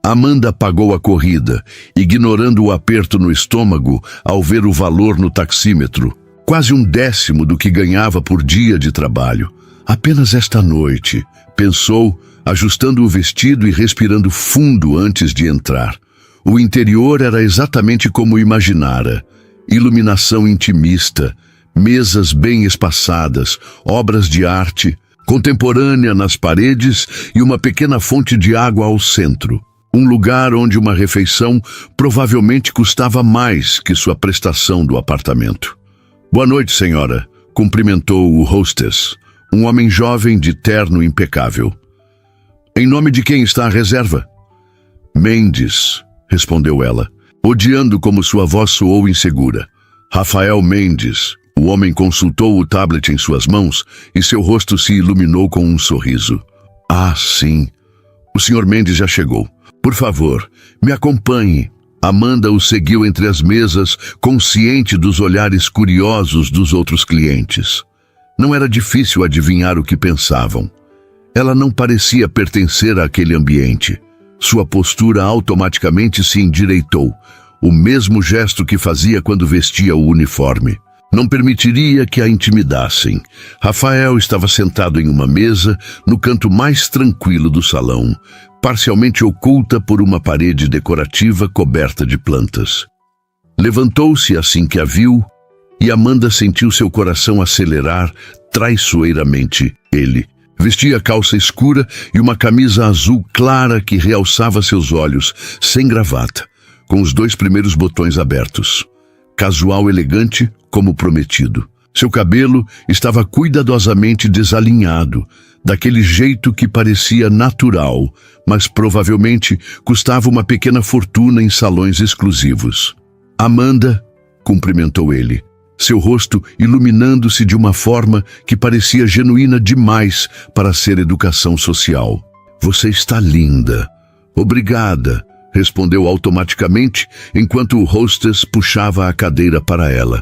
Amanda pagou a corrida, ignorando o aperto no estômago ao ver o valor no taxímetro, quase 1/10 do que ganhava por dia de trabalho. Apenas esta noite, pensou, ajustando o vestido e respirando fundo antes de entrar. O interior era exatamente como imaginara. Iluminação intimista, mesas bem espaçadas, obras de arte contemporânea nas paredes e uma pequena fonte de água ao centro. Um lugar onde uma refeição provavelmente custava mais que sua prestação do apartamento. Boa noite, senhora, cumprimentou o hostess. Um homem jovem de terno impecável. Em nome de quem está a reserva? Mendes, respondeu ela, odiando como sua voz soou insegura. Rafael Mendes. O homem consultou o tablet em suas mãos e seu rosto se iluminou com um sorriso. Ah, sim. O Sr. Mendes já chegou. Por favor, me acompanhe. Amanda o seguiu entre as mesas, consciente dos olhares curiosos dos outros clientes. Não era difícil adivinhar o que pensavam. Ela não parecia pertencer àquele ambiente. Sua postura automaticamente se endireitou, o mesmo gesto que fazia quando vestia o uniforme. Não permitiria que a intimidassem. Rafael estava sentado em uma mesa, no canto mais tranquilo do salão, parcialmente oculta por uma parede decorativa coberta de plantas. Levantou-se assim que a viu, e Amanda sentiu seu coração acelerar traiçoeiramente. Ele vestia calça escura e uma camisa azul clara que realçava seus olhos, sem gravata, com os 2 primeiros botões abertos. Casual elegante, como prometido. Seu cabelo estava cuidadosamente desalinhado, daquele jeito que parecia natural, mas provavelmente custava uma pequena fortuna em salões exclusivos. Amanda, cumprimentou ele, seu rosto iluminando-se de uma forma que parecia genuína demais para ser educação social. Você está linda. Obrigada, respondeu automaticamente, enquanto o hostess puxava a cadeira para ela.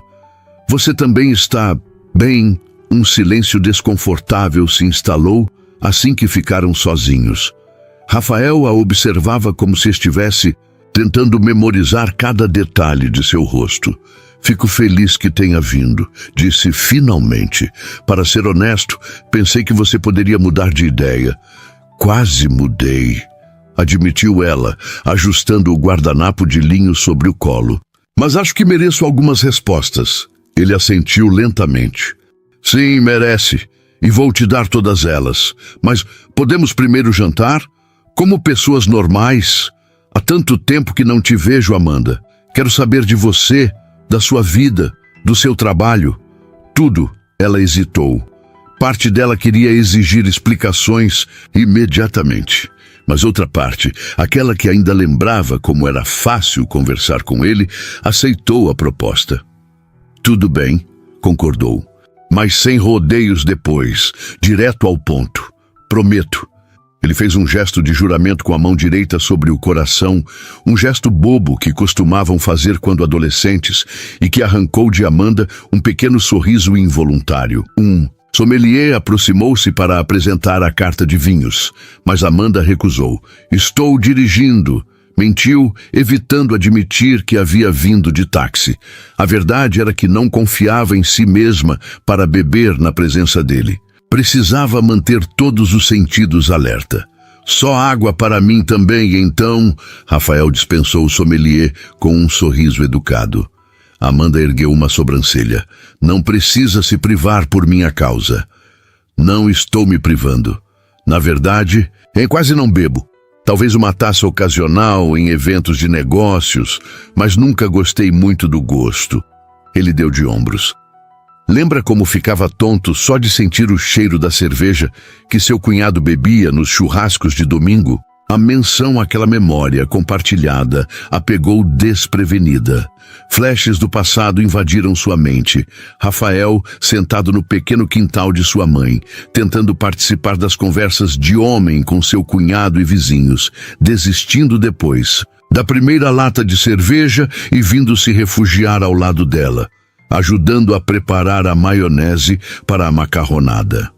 Você também está bem? Um silêncio desconfortável se instalou assim que ficaram sozinhos. Rafael a observava como se estivesse tentando memorizar cada detalhe de seu rosto. Fico feliz que tenha vindo, disse finalmente. Para ser honesto, pensei que você poderia mudar de ideia. Quase mudei, admitiu ela, ajustando o guardanapo de linho sobre o colo. Mas acho que mereço algumas respostas. Ele assentiu lentamente. Sim, merece, e vou te dar todas elas. Mas podemos primeiro jantar? Como pessoas normais? Há tanto tempo que não te vejo, Amanda. Quero saber de você, da sua vida, do seu trabalho. Tudo, ela hesitou. Parte dela queria exigir explicações imediatamente. Mas outra parte, aquela que ainda lembrava como era fácil conversar com ele, aceitou a proposta. Tudo bem, concordou. Mas sem rodeios depois, direto ao ponto. Prometo. Ele fez um gesto de juramento com a mão direita sobre o coração, um gesto bobo que costumavam fazer quando adolescentes e que arrancou de Amanda um pequeno sorriso involuntário. Sommelier aproximou-se para apresentar a carta de vinhos, mas Amanda recusou. Estou dirigindo. Mentiu, evitando admitir que havia vindo de táxi. A verdade era que não confiava em si mesma para beber na presença dele. Precisava manter todos os sentidos alerta. Só água para mim também, então... Rafael dispensou o sommelier com um sorriso educado. Amanda ergueu uma sobrancelha. Não precisa se privar por minha causa. Não estou me privando. Na verdade, quase não bebo. Talvez uma taça ocasional em eventos de negócios, mas nunca gostei muito do gosto. Ele deu de ombros. Lembra como ficava tonto só de sentir o cheiro da cerveja que seu cunhado bebia nos churrascos de domingo? A menção àquela memória compartilhada a pegou desprevenida. Flashes do passado invadiram sua mente. Rafael, sentado no pequeno quintal de sua mãe, tentando participar das conversas de homem com seu cunhado e vizinhos, desistindo depois da primeira lata de cerveja e vindo se refugiar ao lado dela, ajudando a preparar a maionese para a macarronada.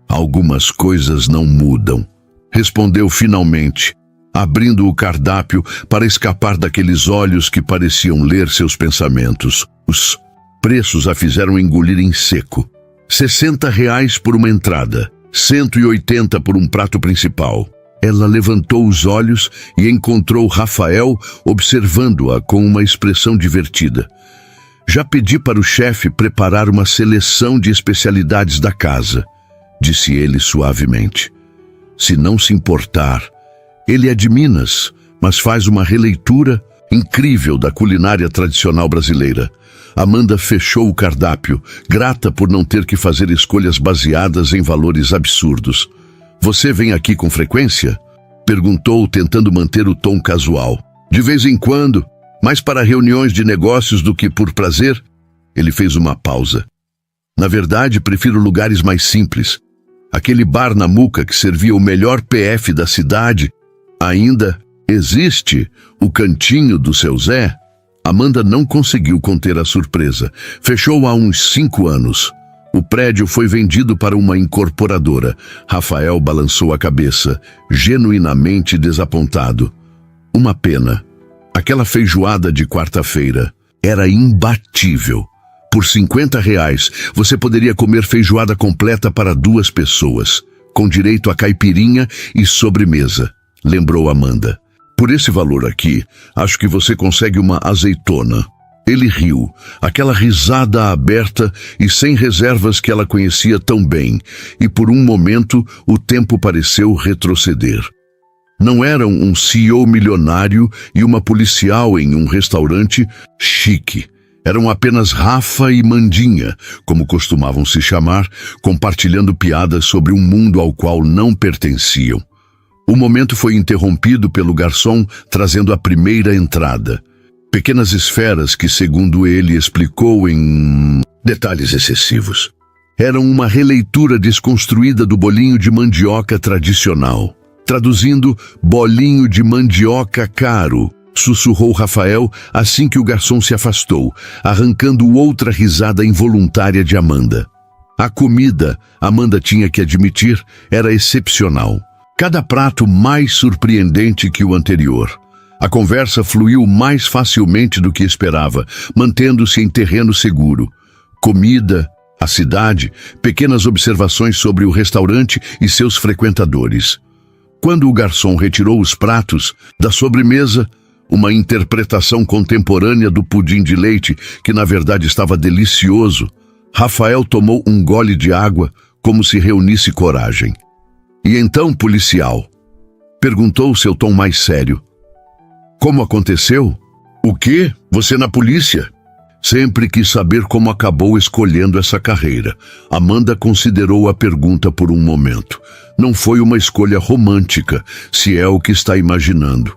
Algumas coisas não mudam, respondeu finalmente, abrindo o cardápio para escapar daqueles olhos que pareciam ler seus pensamentos. Os preços a fizeram engolir em seco. R$60 por uma entrada, 180 por um prato principal. Ela levantou os olhos e encontrou Rafael observando-a com uma expressão divertida. Já pedi para o chefe preparar uma seleção de especialidades da casa, disse ele suavemente. Se não se importar, ele é de Minas, mas faz uma releitura incrível da culinária tradicional brasileira. Amanda fechou o cardápio, grata por não ter que fazer escolhas baseadas em valores absurdos. Você vem aqui com frequência? Perguntou, tentando manter o tom casual. De vez em quando, mais para reuniões de negócios do que por prazer. Ele fez uma pausa. Na verdade, prefiro lugares mais simples. Aquele bar na Muca que servia o melhor PF da cidade. Ainda existe o cantinho do seu Zé? Amanda não conseguiu conter a surpresa. Fechou há uns 5 anos. O prédio foi vendido para uma incorporadora. Rafael balançou a cabeça, genuinamente desapontado. Uma pena. Aquela feijoada de quarta-feira era imbatível. Por R$50, você poderia comer feijoada completa para 2 pessoas, com direito a caipirinha e sobremesa, lembrou Amanda. Por esse valor aqui, acho que você consegue uma azeitona. Ele riu, aquela risada aberta e sem reservas que ela conhecia tão bem, e por um momento o tempo pareceu retroceder. Não eram um CEO milionário e uma policial em um restaurante chique. Eram apenas Rafa e Mandinha, como costumavam se chamar, compartilhando piadas sobre um mundo ao qual não pertenciam. O momento foi interrompido pelo garçom trazendo a primeira entrada. Pequenas esferas que, segundo ele, explicou em detalhes excessivos. Eram uma releitura desconstruída do bolinho de mandioca tradicional. Traduzindo, bolinho de mandioca caro, sussurrou Rafael assim que o garçom se afastou, arrancando outra risada involuntária de Amanda. A comida, Amanda tinha que admitir, era excepcional. Cada prato mais surpreendente que o anterior. A conversa fluiu mais facilmente do que esperava, mantendo-se em terreno seguro. Comida, a cidade, pequenas observações sobre o restaurante e seus frequentadores. Quando o garçom retirou os pratos da sobremesa, uma interpretação contemporânea do pudim de leite, que na verdade estava delicioso, Rafael tomou um gole de água, como se reunisse coragem. E então, policial? Perguntou seu tom mais sério. Como aconteceu? O quê? Você na polícia? Sempre quis saber como acabou escolhendo essa carreira. Amanda considerou a pergunta por um momento. Não foi uma escolha romântica, se é o que está imaginando.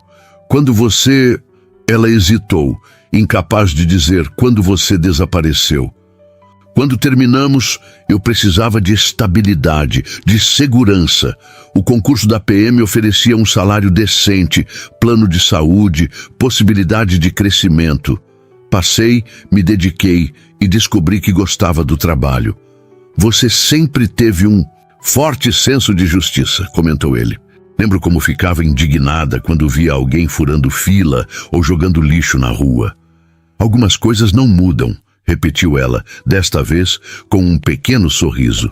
Quando você... Ela hesitou, incapaz de dizer quando você desapareceu. Quando terminamos, eu precisava de estabilidade, de segurança. O concurso da PM oferecia um salário decente, plano de saúde, possibilidade de crescimento. Passei, me dediquei e descobri que gostava do trabalho. Você sempre teve um forte senso de justiça, comentou ele. Lembro como ficava indignada quando via alguém furando fila ou jogando lixo na rua. Algumas coisas não mudam, repetiu ela, desta vez com um pequeno sorriso.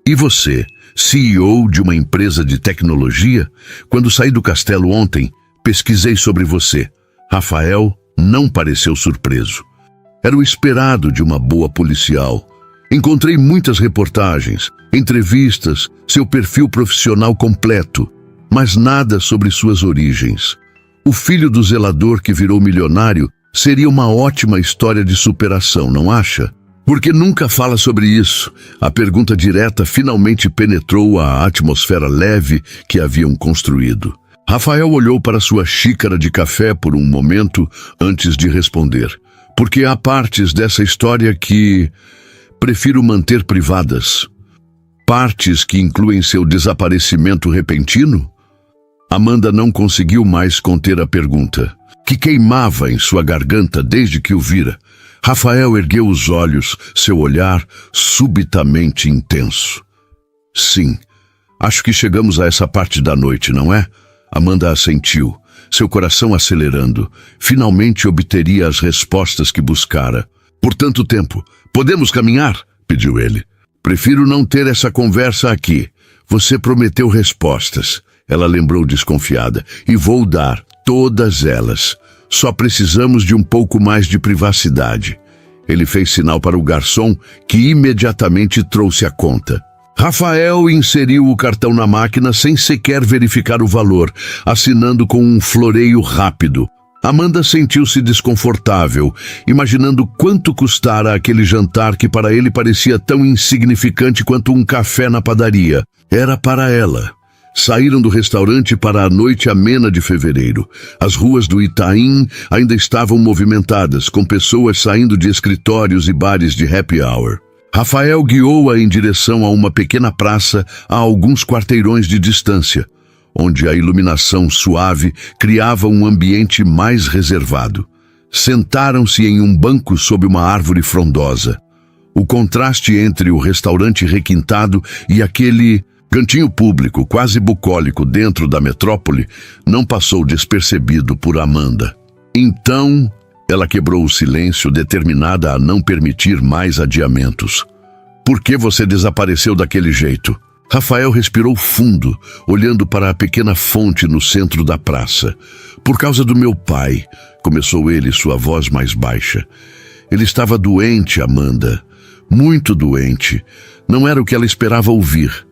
E você, CEO de uma empresa de tecnologia? Quando saí do castelo ontem, pesquisei sobre você. Rafael não pareceu surpreso. Era o esperado de uma boa policial. Encontrei muitas reportagens, entrevistas, seu perfil profissional completo, mas nada sobre suas origens. O filho do zelador que virou milionário seria uma ótima história de superação, não acha? Por que nunca fala sobre isso? A pergunta direta finalmente penetrou a atmosfera leve que haviam construído. Rafael olhou para sua xícara de café por um momento antes de responder. Porque há partes dessa história que prefiro manter privadas. Partes que incluem seu desaparecimento repentino? Amanda não conseguiu mais conter a pergunta, que queimava em sua garganta desde que o vira. Rafael ergueu os olhos, seu olhar subitamente intenso. Sim, acho que chegamos a essa parte da noite, não é? Amanda assentiu, seu coração acelerando. Finalmente obteria as respostas que buscara. Por tanto tempo, podemos caminhar? Pediu ele. Prefiro não ter essa conversa aqui. Você prometeu respostas. Ela lembrou desconfiada. E vou dar todas elas. Só precisamos de um pouco mais de privacidade. Ele fez sinal para o garçom, que imediatamente trouxe a conta. Rafael inseriu o cartão na máquina sem sequer verificar o valor, assinando com um floreio rápido. Amanda sentiu-se desconfortável, imaginando quanto custara aquele jantar que para ele parecia tão insignificante quanto um café na padaria. Era para ela. Saíram do restaurante para a noite amena de fevereiro. As ruas do Itaim ainda estavam movimentadas, com pessoas saindo de escritórios e bares de happy hour. Rafael guiou-a em direção a uma pequena praça a alguns quarteirões de distância, onde a iluminação suave criava um ambiente mais reservado. Sentaram-se em um banco sob uma árvore frondosa. O contraste entre o restaurante requintado e aquele cantinho público, quase bucólico dentro da metrópole, não passou despercebido por Amanda. Então, ela quebrou o silêncio, determinada a não permitir mais adiamentos. Por que você desapareceu daquele jeito? Rafael respirou fundo, olhando para a pequena fonte no centro da praça. Por causa do meu pai, começou ele, sua voz mais baixa. Ele estava doente, Amanda. Muito doente. Não era o que ela esperava ouvir.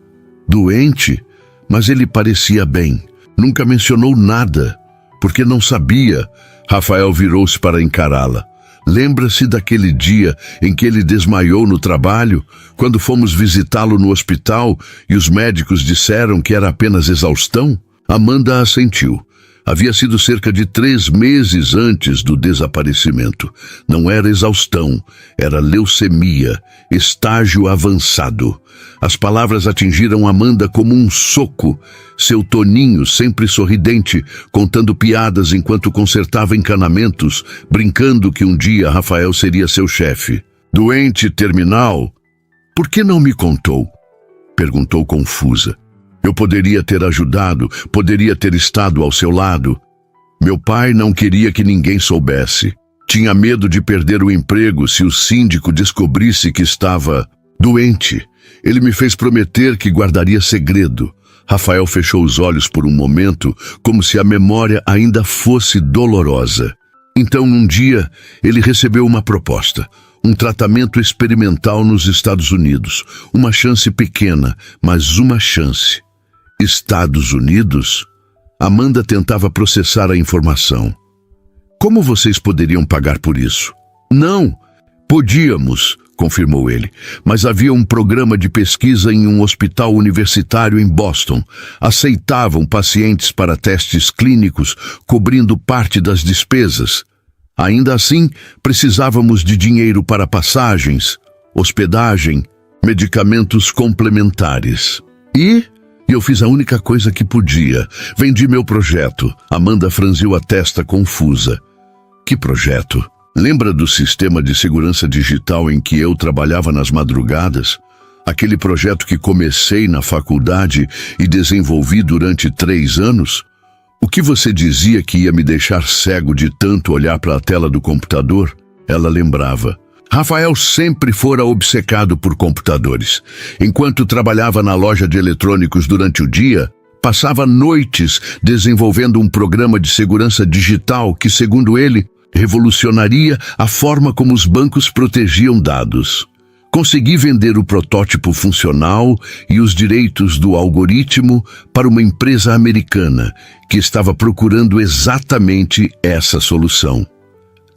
Doente? Mas ele parecia bem. Nunca mencionou nada, porque não sabia. Rafael virou-se para encará-la. Lembra-se daquele dia em que ele desmaiou no trabalho, quando fomos visitá-lo no hospital e os médicos disseram que era apenas exaustão? Amanda assentiu. Havia sido cerca de 3 meses antes do desaparecimento. Não era exaustão, era leucemia, estágio avançado. As palavras atingiram Amanda como um soco. Seu Toninho, sempre sorridente, contando piadas enquanto consertava encanamentos, brincando que um dia Rafael seria seu chefe. Doente terminal? Por que não me contou? Perguntou confusa. Eu poderia ter ajudado, poderia ter estado ao seu lado. Meu pai não queria que ninguém soubesse. Tinha medo de perder o emprego se o síndico descobrisse que estava doente. Ele me fez prometer que guardaria segredo. Rafael fechou os olhos por um momento, como se a memória ainda fosse dolorosa. Então, um dia, ele recebeu uma proposta. Um tratamento experimental nos Estados Unidos. Uma chance pequena, mas uma chance. Estados Unidos? Amanda tentava processar a informação. Como vocês poderiam pagar por isso? Não, podíamos, confirmou ele, mas havia um programa de pesquisa em um hospital universitário em Boston. Aceitavam pacientes para testes clínicos, cobrindo parte das despesas. Ainda assim, precisávamos de dinheiro para passagens, hospedagem, medicamentos complementares. E eu fiz a única coisa que podia. Vendi meu projeto. Amanda franziu a testa confusa. Que projeto? Lembra do sistema de segurança digital em que eu trabalhava nas madrugadas? Aquele projeto que comecei na faculdade e desenvolvi durante 3 anos? O que você dizia que ia me deixar cego de tanto olhar para a tela do computador? Ela lembrava. Rafael sempre fora obcecado por computadores. Enquanto trabalhava na loja de eletrônicos durante o dia, passava noites desenvolvendo um programa de segurança digital que, segundo ele, revolucionaria a forma como os bancos protegiam dados. Consegui vender o protótipo funcional e os direitos do algoritmo para uma empresa americana que estava procurando exatamente essa solução.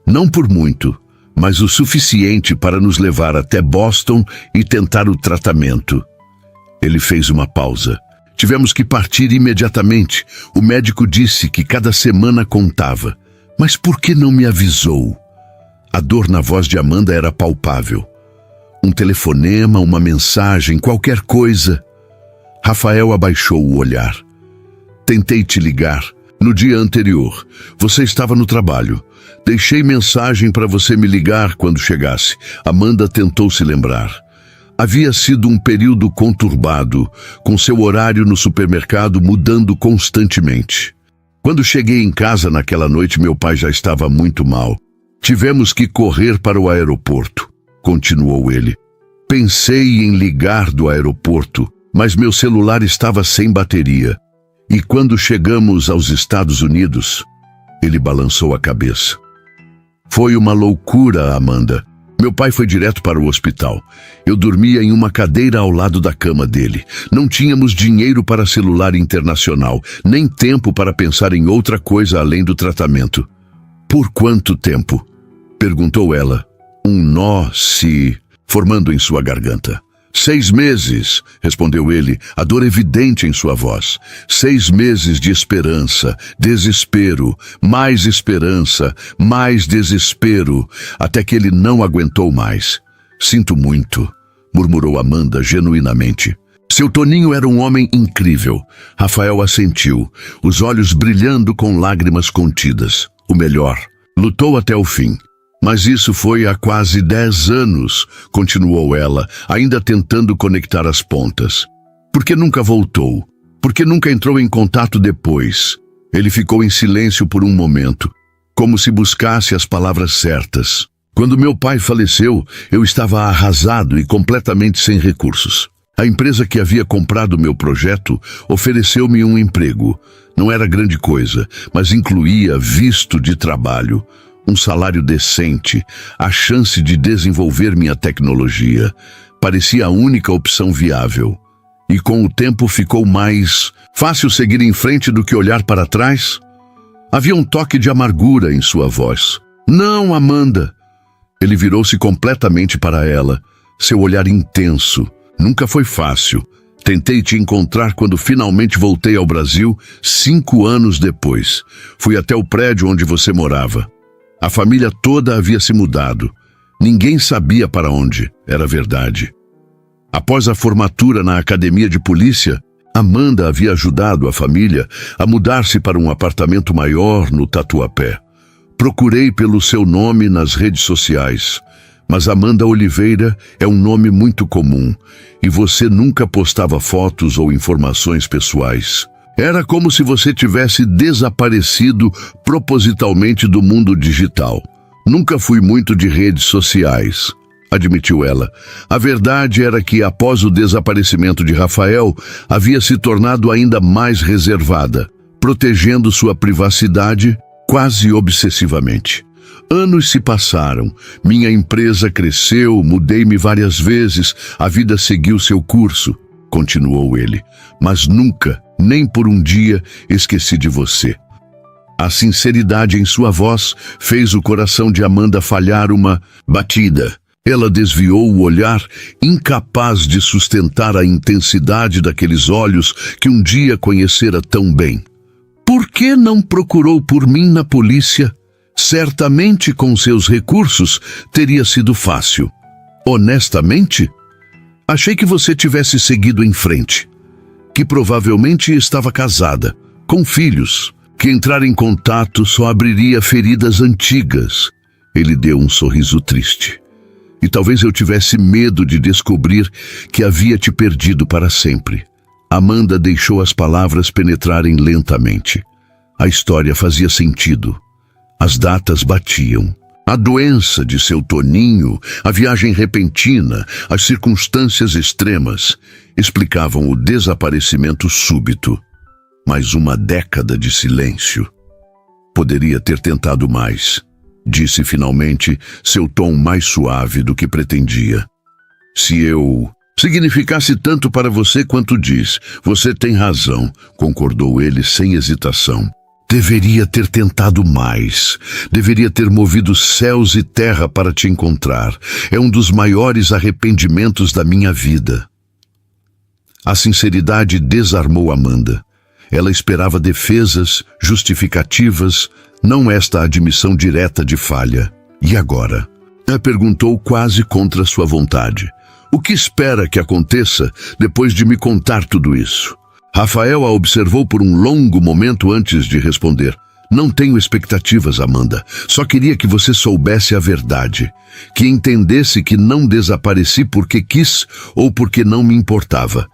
Não por muito, mas o suficiente para nos levar até Boston e tentar o tratamento. Ele fez uma pausa. Tivemos que partir imediatamente. O médico disse que cada semana contava. Mas por que não me avisou? A dor na voz de Amanda era palpável. Um telefonema, uma mensagem, qualquer coisa. Rafael abaixou o olhar. Tentei te ligar. No dia anterior, você estava no trabalho. Deixei mensagem para você me ligar quando chegasse. Amanda tentou se lembrar. Havia sido um período conturbado, com seu horário no supermercado mudando constantemente. Quando cheguei em casa naquela noite, meu pai já estava muito mal. Tivemos que correr para o aeroporto, continuou ele. Pensei em ligar do aeroporto, mas meu celular estava sem bateria. E quando chegamos aos Estados Unidos, ele balançou a cabeça. Foi uma loucura, Amanda. Meu pai foi direto para o hospital. Eu dormia em uma cadeira ao lado da cama dele. Não tínhamos dinheiro para celular internacional, nem tempo para pensar em outra coisa além do tratamento. Por quanto tempo? Perguntou ela, um nó se formando em sua garganta. 6 meses, respondeu ele, a dor evidente em sua voz. 6 meses de esperança, desespero, mais desespero, até que ele não aguentou mais. Sinto muito, murmurou Amanda genuinamente. Seu Toninho era um homem incrível. Rafael assentiu, os olhos brilhando com lágrimas contidas. O melhor, lutou até o fim. Mas isso foi há quase 10 anos, continuou ela, ainda tentando conectar as pontas. Por que nunca voltou? Por que nunca entrou em contato depois? Ele ficou em silêncio por um momento, como se buscasse as palavras certas. Quando meu pai faleceu, eu estava arrasado e completamente sem recursos. A empresa que havia comprado meu projeto ofereceu-me um emprego. Não era grande coisa, mas incluía visto de trabalho, um salário decente, a chance de desenvolver minha tecnologia. Parecia a única opção viável. E com o tempo ficou mais fácil seguir em frente do que olhar para trás? Havia um toque de amargura em sua voz. Não, Amanda! Ele virou-se completamente para ela, seu olhar intenso. Nunca foi fácil. Tentei te encontrar quando finalmente voltei ao Brasil, 5 anos depois. Fui até o prédio onde você morava. A família toda havia se mudado. Ninguém sabia para onde, era verdade. Após a formatura na academia de polícia, Amanda havia ajudado a família a mudar-se para um apartamento maior no Tatuapé. Procurei pelo seu nome nas redes sociais, mas Amanda Oliveira é um nome muito comum e você nunca postava fotos ou informações pessoais. Era como se você tivesse desaparecido propositalmente do mundo digital. Nunca fui muito de redes sociais, admitiu ela. A verdade era que, após o desaparecimento de Rafael, havia se tornado ainda mais reservada, protegendo sua privacidade quase obsessivamente. Anos se passaram, minha empresa cresceu, mudei-me várias vezes, a vida seguiu seu curso, continuou ele, mas nunca, nem por um dia, esqueci de você. A sinceridade em sua voz fez o coração de Amanda falhar uma batida. Ela desviou o olhar, incapaz de sustentar a intensidade daqueles olhos que um dia conhecera tão bem. Por que não procurou por mim na polícia? Certamente com seus recursos teria sido fácil. Honestamente, achei que você tivesse seguido em frente, que provavelmente estava casada, com filhos, que entrar em contato só abriria feridas antigas. Ele deu um sorriso triste. E talvez eu tivesse medo de descobrir que havia te perdido para sempre. Amanda deixou as palavras penetrarem lentamente. A história fazia sentido. As datas batiam. A doença de seu Toninho, a viagem repentina, as circunstâncias extremas explicavam o desaparecimento súbito. Mais uma década de silêncio. Poderia ter tentado mais, disse finalmente, seu tom mais suave do que pretendia. Se eu significasse tanto para você quanto diz, você tem razão, concordou ele sem hesitação. Deveria ter tentado mais. Deveria ter movido céus e terra para te encontrar. É um dos maiores arrependimentos da minha vida. A sinceridade desarmou Amanda. Ela esperava defesas, justificativas, não esta admissão direta de falha. E agora? Ela perguntou quase contra sua vontade. O que espera que aconteça depois de me contar tudo isso? Rafael a observou por um longo momento antes de responder. Não tenho expectativas, Amanda. Só queria que você soubesse a verdade. Que entendesse que não desapareci porque quis ou porque não me importava.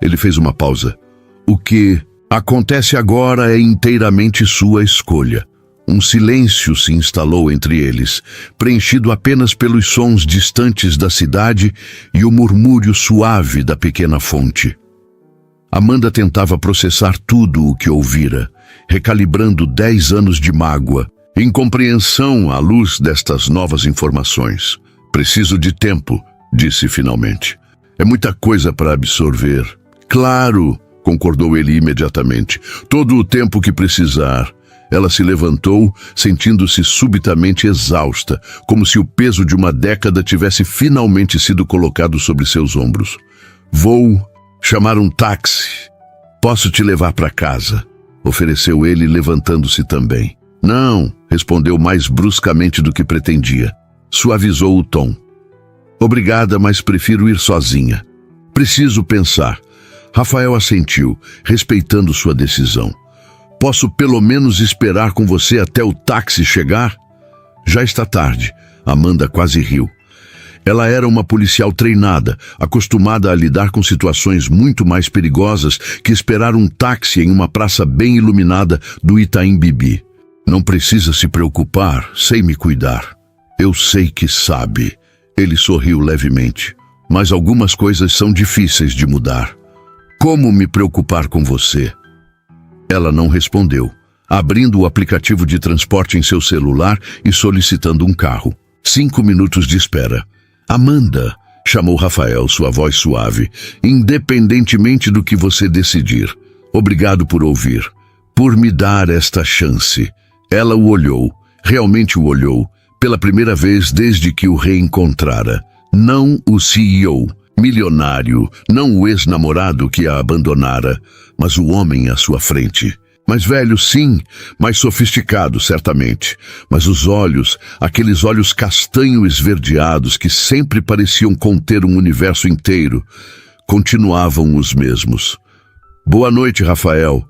Ele fez uma pausa. O que acontece agora é inteiramente sua escolha. Um silêncio se instalou entre eles, preenchido apenas pelos sons distantes da cidade e o murmúrio suave da pequena fonte. Amanda tentava processar tudo o que ouvira, recalibrando 10 anos de mágoa, incompreensão à luz destas novas informações. Preciso de tempo, disse finalmente. É muita coisa para absorver. Claro, concordou ele imediatamente. Todo o tempo que precisar. Ela se levantou, sentindo-se subitamente exausta, como se o peso de uma década tivesse finalmente sido colocado sobre seus ombros. Vou chamar um táxi. Posso te levar para casa? Ofereceu ele, levantando-se também. Não, respondeu mais bruscamente do que pretendia. Suavizou o tom. Obrigada, mas prefiro ir sozinha. Preciso pensar. Rafael assentiu, respeitando sua decisão. Posso pelo menos esperar com você até o táxi chegar? Já está tarde. Amanda quase riu. Ela era uma policial treinada, acostumada a lidar com situações muito mais perigosas que esperar um táxi em uma praça bem iluminada do Itaim Bibi. Não precisa se preocupar, sei me cuidar. Eu sei que sabe. Ele sorriu levemente. Mas algumas coisas são difíceis de mudar. Como me preocupar com você? Ela não respondeu, abrindo o aplicativo de transporte em seu celular e solicitando um carro. 5 minutos de espera. Amanda, chamou Rafael, sua voz suave, independentemente do que você decidir. Obrigado por ouvir, por me dar esta chance. Ela o olhou, realmente o olhou, pela primeira vez desde que o reencontrara. Não o CEO, milionário, não o ex-namorado que a abandonara, mas o homem à sua frente. Mais velho, sim, mais sofisticado, certamente. Mas os olhos, aqueles olhos castanho esverdeados que sempre pareciam conter um universo inteiro, continuavam os mesmos. Boa noite, Rafael,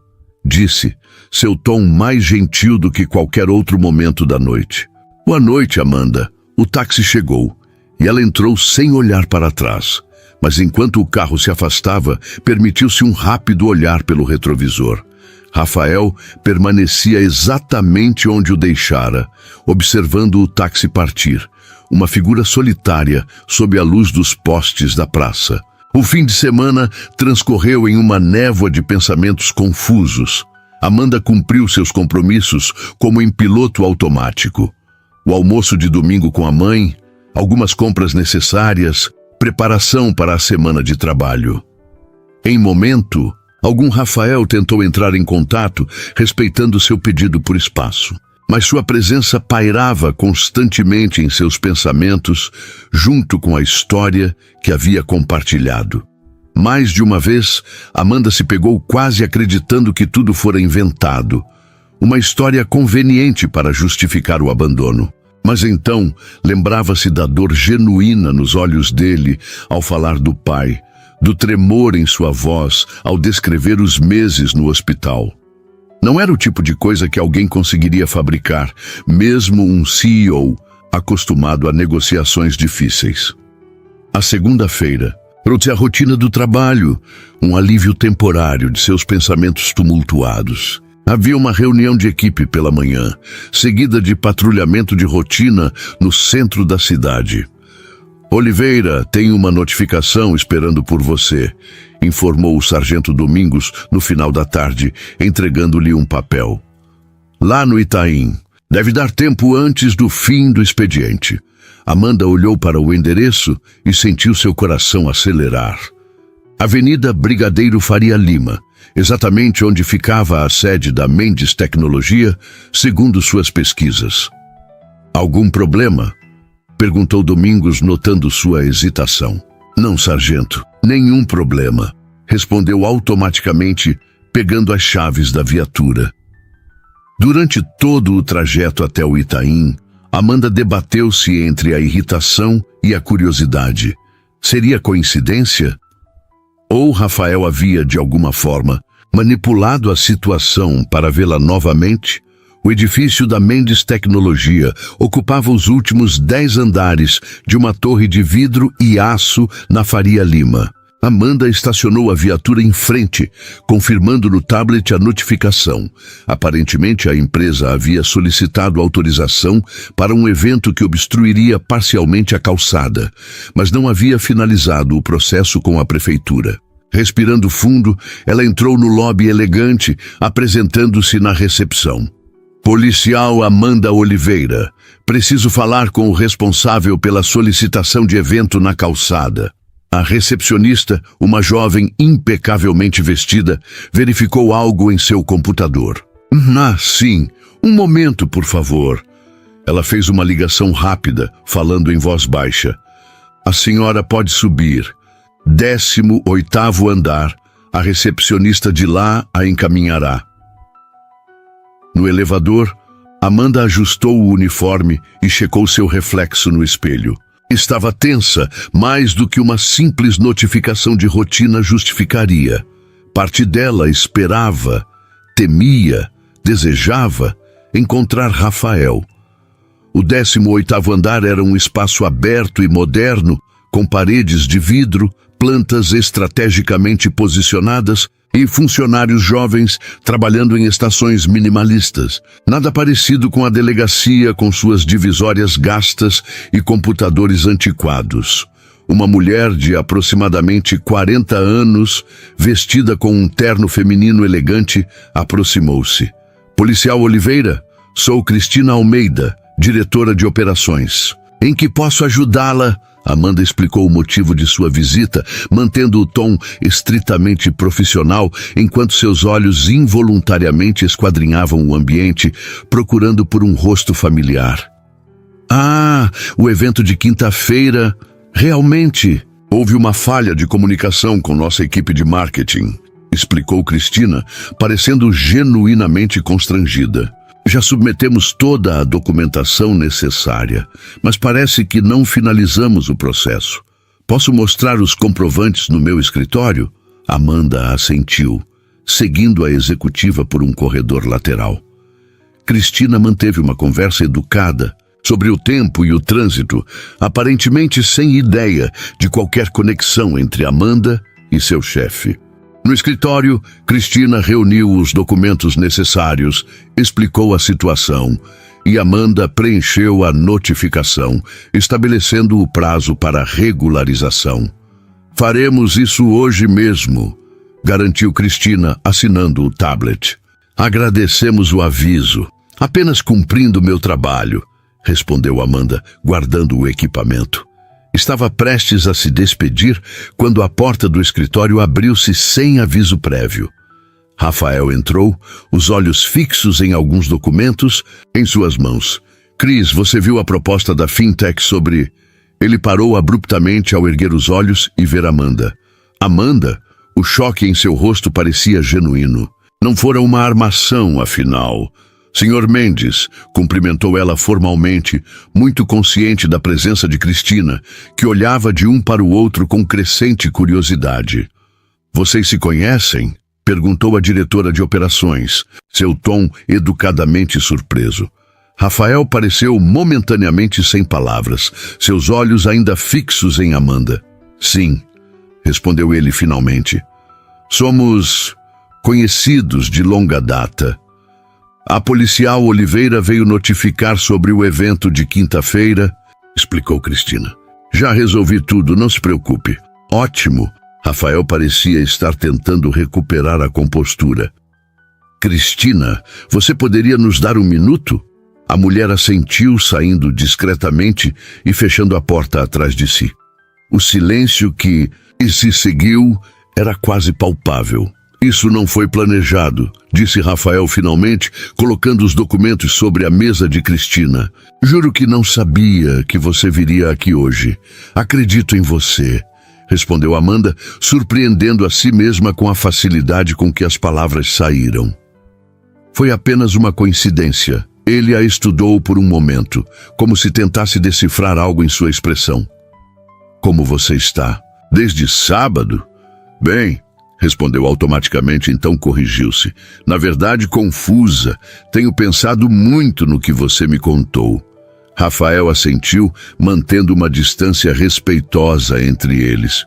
disse, seu tom mais gentil do que qualquer outro momento da noite. Boa noite, Amanda. O táxi chegou, e ela entrou sem olhar para trás. Mas enquanto o carro se afastava, permitiu-se um rápido olhar pelo retrovisor. Rafael permanecia exatamente onde o deixara, observando o táxi partir, uma figura solitária sob a luz dos postes da praça. O fim de semana transcorreu em uma névoa de pensamentos confusos. Amanda cumpriu seus compromissos como em piloto automático. O almoço de domingo com a mãe, algumas compras necessárias, preparação para a semana de trabalho. Em momento, algum Rafael tentou entrar em contato, respeitando seu pedido por espaço. Mas sua presença pairava constantemente em seus pensamentos, junto com a história que havia compartilhado. Mais de uma vez, Amanda se pegou quase acreditando que tudo fora inventado. Uma história conveniente para justificar o abandono. Mas então, lembrava-se da dor genuína nos olhos dele ao falar do pai, do tremor em sua voz ao descrever os meses no hospital. Não era o tipo de coisa que alguém conseguiria fabricar, mesmo um CEO, acostumado a negociações difíceis. A segunda-feira trouxe a rotina do trabalho, um alívio temporário de seus pensamentos tumultuados. Havia uma reunião de equipe pela manhã, seguida de patrulhamento de rotina no centro da cidade. Oliveira, tem uma notificação esperando por você, informou o sargento Domingos no final da tarde, entregando-lhe um papel. Lá no Itaim, deve dar tempo antes do fim do expediente. Amanda olhou para o endereço e sentiu seu coração acelerar. Avenida Brigadeiro Faria Lima, exatamente onde ficava a sede da Mendes Tecnologia, segundo suas pesquisas. Algum problema? Perguntou Domingos, notando sua hesitação. Não, sargento, nenhum problema, respondeu automaticamente, pegando as chaves da viatura. Durante todo o trajeto até o Itaim, Amanda debateu-se entre a irritação e a curiosidade. Seria coincidência? Ou Rafael havia, de alguma forma, manipulado a situação para vê-la novamente? O edifício da Mendes Tecnologia ocupava os últimos 10 andares de uma torre de vidro e aço na Faria Lima. Amanda estacionou a viatura em frente, confirmando no tablet a notificação. Aparentemente, a empresa havia solicitado autorização para um evento que obstruiria parcialmente a calçada, mas não havia finalizado o processo com a prefeitura. Respirando fundo, ela entrou no lobby elegante, apresentando-se na recepção. Policial Amanda Oliveira, preciso falar com o responsável pela solicitação de evento na calçada. A recepcionista, uma jovem impecavelmente vestida, verificou algo em seu computador. Sim. Um momento, por favor. Ela fez uma ligação rápida, falando em voz baixa. A senhora pode subir. 18º andar. A recepcionista de lá a encaminhará. No elevador, Amanda ajustou o uniforme e checou seu reflexo no espelho. Estava tensa, mais do que uma simples notificação de rotina justificaria. Parte dela esperava, temia, desejava encontrar Rafael. O 18º andar era um espaço aberto e moderno, com paredes de vidro, plantas estrategicamente posicionadas e funcionários jovens trabalhando em estações minimalistas. Nada parecido com a delegacia, com suas divisórias gastas e computadores antiquados. Uma mulher de aproximadamente 40 anos, vestida com um terno feminino elegante, aproximou-se. Policial Oliveira, sou Cristina Almeida, diretora de operações. Em que posso ajudá-la? Amanda explicou o motivo de sua visita, mantendo o tom estritamente profissional, enquanto seus olhos involuntariamente esquadrinhavam o ambiente, procurando por um rosto familiar. O evento de quinta-feira. Realmente, houve uma falha de comunicação com nossa equipe de marketing, explicou Cristina, parecendo genuinamente constrangida. Já submetemos toda a documentação necessária, mas parece que não finalizamos o processo. Posso mostrar os comprovantes no meu escritório? Amanda assentiu, seguindo a executiva por um corredor lateral. Cristina manteve uma conversa educada sobre o tempo e o trânsito, aparentemente sem ideia de qualquer conexão entre Amanda e seu chefe. No escritório, Cristina reuniu os documentos necessários, explicou a situação e Amanda preencheu a notificação, estabelecendo o prazo para regularização. Faremos isso hoje mesmo, garantiu Cristina, assinando o tablet. Agradecemos o aviso. Apenas cumprindo meu trabalho, respondeu Amanda, guardando o equipamento. Estava prestes a se despedir quando a porta do escritório abriu-se sem aviso prévio. Rafael entrou, os olhos fixos em alguns documentos em suas mãos. Cris, você viu a proposta da Fintech sobre... Ele parou abruptamente ao erguer os olhos e ver Amanda. Amanda? O choque em seu rosto parecia genuíno. Não fora uma armação, afinal. Senhor Mendes, cumprimentou ela formalmente, muito consciente da presença de Cristina, que olhava de um para o outro com crescente curiosidade. Vocês se conhecem? Perguntou a diretora de operações, seu tom educadamente surpreso. Rafael pareceu momentaneamente sem palavras, seus olhos ainda fixos em Amanda. Sim, respondeu ele finalmente. Somos conhecidos de longa data. A policial Oliveira veio notificar sobre o evento de quinta-feira, explicou Cristina. Já resolvi tudo, não se preocupe. Ótimo. Rafael parecia estar tentando recuperar a compostura. Cristina, você poderia nos dar um minuto? A mulher assentiu, saindo discretamente e fechando a porta atrás de si. O silêncio que se seguiu era quase palpável. Isso não foi planejado, disse Rafael finalmente, colocando os documentos sobre a mesa de Cristina. Juro que não sabia que você viria aqui hoje. Acredito em você, respondeu Amanda, surpreendendo a si mesma com a facilidade com que as palavras saíram. Foi apenas uma coincidência. Ele a estudou por um momento, como se tentasse decifrar algo em sua expressão. Como você está? Desde sábado? Bem, respondeu automaticamente, então corrigiu-se. Na verdade, confusa. Tenho pensado muito no que você me contou. Rafael assentiu, mantendo uma distância respeitosa entre eles.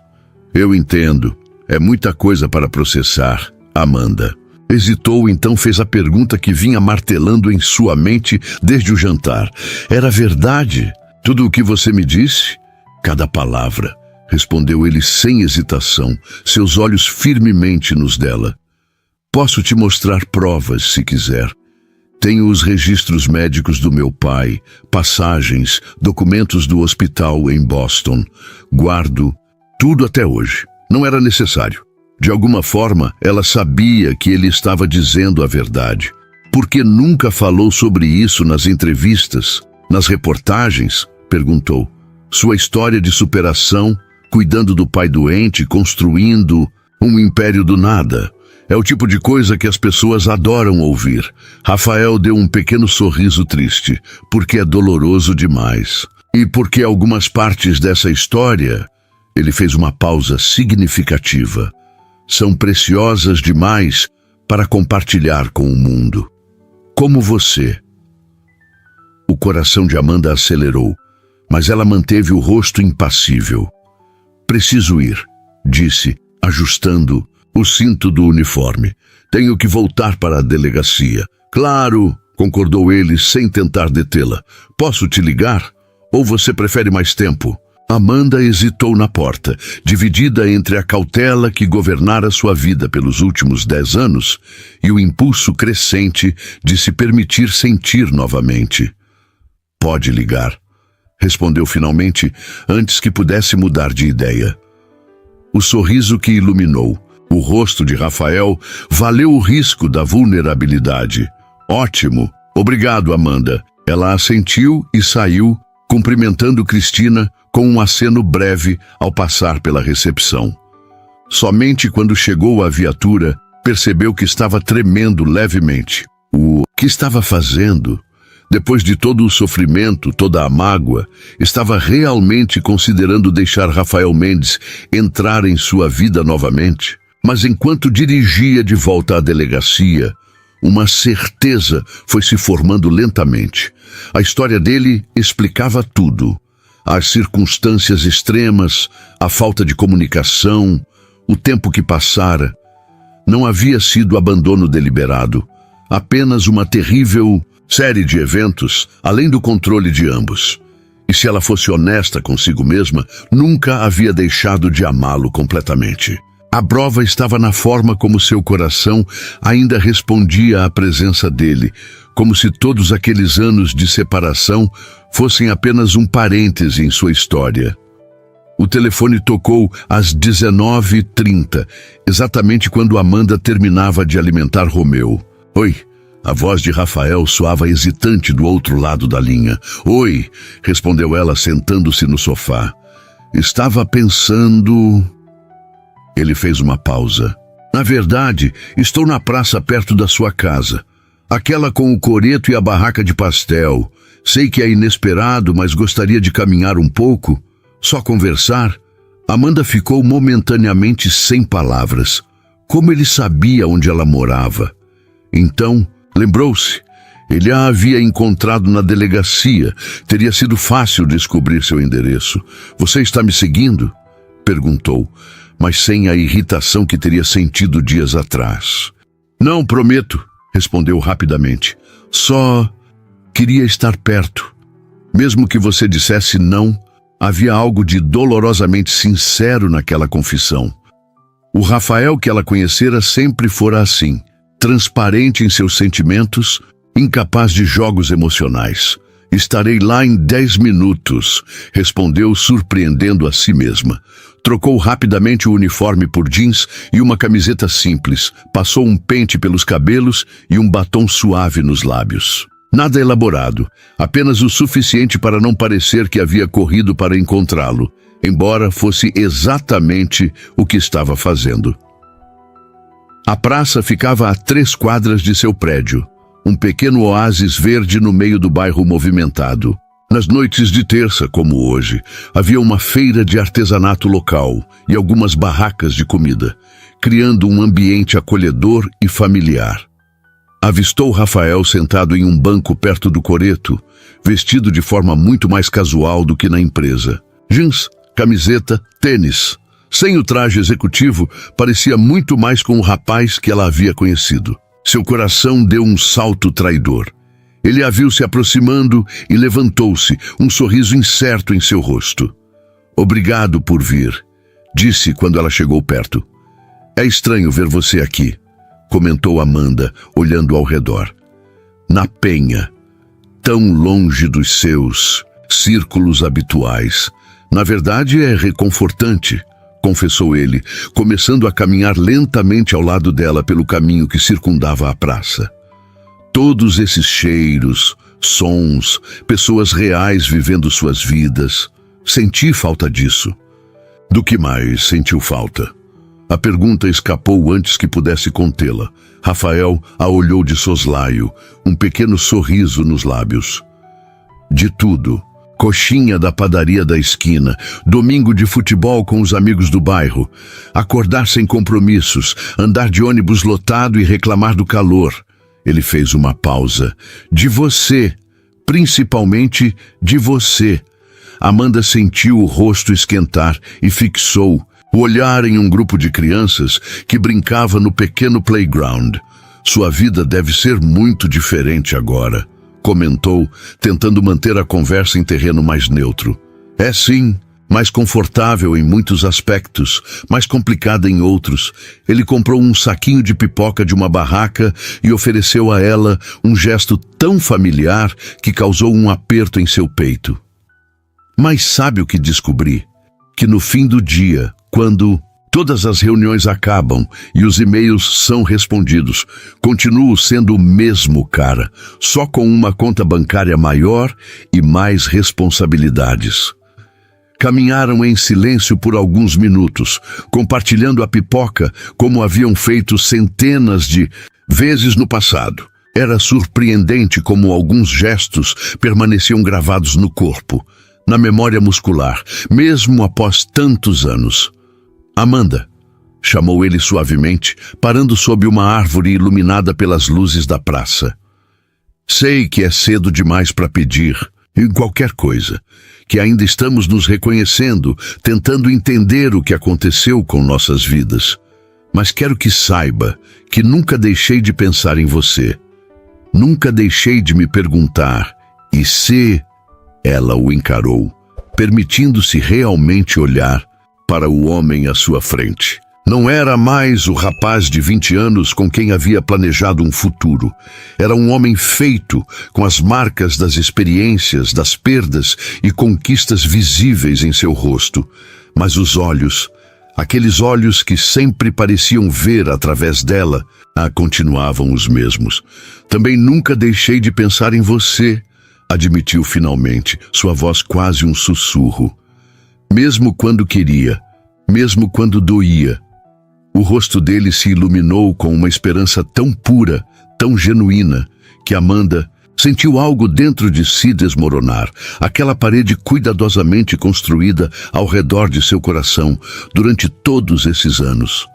Eu entendo. É muita coisa para processar, Amanda. Hesitou, então fez a pergunta que vinha martelando em sua mente desde o jantar. Era verdade? Tudo o que você me disse? Cada palavra, respondeu ele sem hesitação, seus olhos firmemente nos dela. Posso te mostrar provas, se quiser. Tenho os registros médicos do meu pai, passagens, documentos do hospital em Boston. Guardo tudo até hoje. Não era necessário. De alguma forma, ela sabia que ele estava dizendo a verdade. Por que nunca falou sobre isso nas entrevistas, nas reportagens? Perguntou. Sua história de superação, cuidando do pai doente, construindo um império do nada. É o tipo de coisa que as pessoas adoram ouvir. Rafael deu um pequeno sorriso triste, porque é doloroso demais. E porque algumas partes dessa história, ele fez uma pausa significativa, são preciosas demais para compartilhar com o mundo. Como você. O coração de Amanda acelerou, mas ela manteve o rosto impassível. Preciso ir, disse, ajustando o cinto do uniforme. Tenho que voltar para a delegacia. Claro, concordou ele sem tentar detê-la. Posso te ligar? Ou você prefere mais tempo? Amanda hesitou na porta, dividida entre a cautela que governara sua vida pelos últimos 10 anos e o impulso crescente de se permitir sentir novamente. Pode ligar, respondeu finalmente, antes que pudesse mudar de ideia. O sorriso que iluminou o rosto de Rafael valeu o risco da vulnerabilidade. Ótimo, obrigado, Amanda. Ela assentiu e saiu, cumprimentando Cristina com um aceno breve ao passar pela recepção. Somente quando chegou à viatura, percebeu que estava tremendo levemente. O que estava fazendo? Depois de todo o sofrimento, toda a mágoa, estava realmente considerando deixar Rafael Mendes entrar em sua vida novamente? Mas enquanto dirigia de volta à delegacia, uma certeza foi se formando lentamente. A história dele explicava tudo. As circunstâncias extremas, a falta de comunicação, o tempo que passara. Não havia sido abandono deliberado, apenas uma terrível série de eventos, além do controle de ambos. E se ela fosse honesta consigo mesma, nunca havia deixado de amá-lo completamente. A prova estava na forma como seu coração ainda respondia à presença dele, como se todos aqueles anos de separação fossem apenas um parêntese em sua história. O telefone tocou às 19h30, exatamente quando Amanda terminava de alimentar Romeu. Oi. A voz de Rafael soava hesitante do outro lado da linha. Oi, respondeu ela sentando-se no sofá. Estava pensando... Ele fez uma pausa. Na verdade, estou na praça perto da sua casa. Aquela com o coreto e a barraca de pastel. Sei que é inesperado, mas gostaria de caminhar um pouco. Só conversar. Amanda ficou momentaneamente sem palavras. Como ele sabia onde ela morava? Então, lembrou-se. Ele a havia encontrado na delegacia. Teria sido fácil descobrir seu endereço. Você está me seguindo? Perguntou, mas sem a irritação que teria sentido dias atrás. Não, prometo, respondeu rapidamente. Só queria estar perto. Mesmo que você dissesse não, havia algo de dolorosamente sincero naquela confissão. O Rafael que ela conhecera sempre fora assim, transparente em seus sentimentos, incapaz de jogos emocionais. Estarei lá em 10 minutos, respondeu, surpreendendo a si mesma. Trocou rapidamente o uniforme por jeans e uma camiseta simples, passou um pente pelos cabelos e um batom suave nos lábios. Nada elaborado, apenas o suficiente para não parecer que havia corrido para encontrá-lo, embora fosse exatamente o que estava fazendo. A praça ficava a 3 quadras de seu prédio, um pequeno oásis verde no meio do bairro movimentado. Nas noites de terça, como hoje, havia uma feira de artesanato local e algumas barracas de comida, criando um ambiente acolhedor e familiar. Avistou Rafael sentado em um banco perto do coreto, vestido de forma muito mais casual do que na empresa. Jeans, camiseta, tênis. Sem o traje executivo, parecia muito mais com o rapaz que ela havia conhecido. Seu coração deu um salto traidor. Ele a viu se aproximando e levantou-se, um sorriso incerto em seu rosto. Obrigado por vir, disse quando ela chegou perto. É estranho ver você aqui, comentou Amanda, olhando ao redor. Na Penha, tão longe dos seus círculos habituais. Na verdade, é reconfortante, confessou ele, começando a caminhar lentamente ao lado dela pelo caminho que circundava a praça. Todos esses cheiros, sons, pessoas reais vivendo suas vidas. Senti falta disso. Do que mais sentiu falta? A pergunta escapou antes que pudesse contê-la. Rafael a olhou de soslaio, um pequeno sorriso nos lábios. De tudo. Coxinha da padaria da esquina, domingo de futebol com os amigos do bairro, acordar sem compromissos, andar de ônibus lotado e reclamar do calor. Ele fez uma pausa. De você, principalmente de você. Amanda sentiu o rosto esquentar e fixou o olhar em um grupo de crianças que brincava no pequeno playground. Sua vida deve ser muito diferente agora, comentou, tentando manter a conversa em terreno mais neutro. É sim, mais confortável em muitos aspectos, mais complicada em outros. Ele comprou um saquinho de pipoca de uma barraca e ofereceu a ela um gesto tão familiar que causou um aperto em seu peito. Mas sabe o que descobri? Que no fim do dia, quando todas as reuniões acabam e os e-mails são respondidos, continuo sendo o mesmo cara, só com uma conta bancária maior e mais responsabilidades. Caminharam em silêncio por alguns minutos, compartilhando a pipoca como haviam feito centenas de vezes no passado. Era surpreendente como alguns gestos permaneciam gravados no corpo, na memória muscular, mesmo após tantos anos. Amanda, chamou ele suavemente, parando sob uma árvore iluminada pelas luzes da praça. Sei que é cedo demais para pedir, em qualquer coisa, que ainda estamos nos reconhecendo, tentando entender o que aconteceu com nossas vidas. Mas quero que saiba que nunca deixei de pensar em você. Nunca deixei de me perguntar, e se... Ela o encarou, permitindo-se realmente olhar para o homem à sua frente. Não era mais o rapaz de 20 anos com quem havia planejado um futuro. Era um homem feito, com as marcas das experiências, das perdas e conquistas visíveis em seu rosto. Mas os olhos, aqueles olhos que sempre pareciam ver através dela, continuavam os mesmos. Também nunca deixei de pensar em você, admitiu finalmente, sua voz quase um sussurro. Mesmo quando queria, mesmo quando doía. O rosto dele se iluminou com uma esperança tão pura, tão genuína, que Amanda sentiu algo dentro de si desmoronar, aquela parede cuidadosamente construída ao redor de seu coração durante todos esses anos.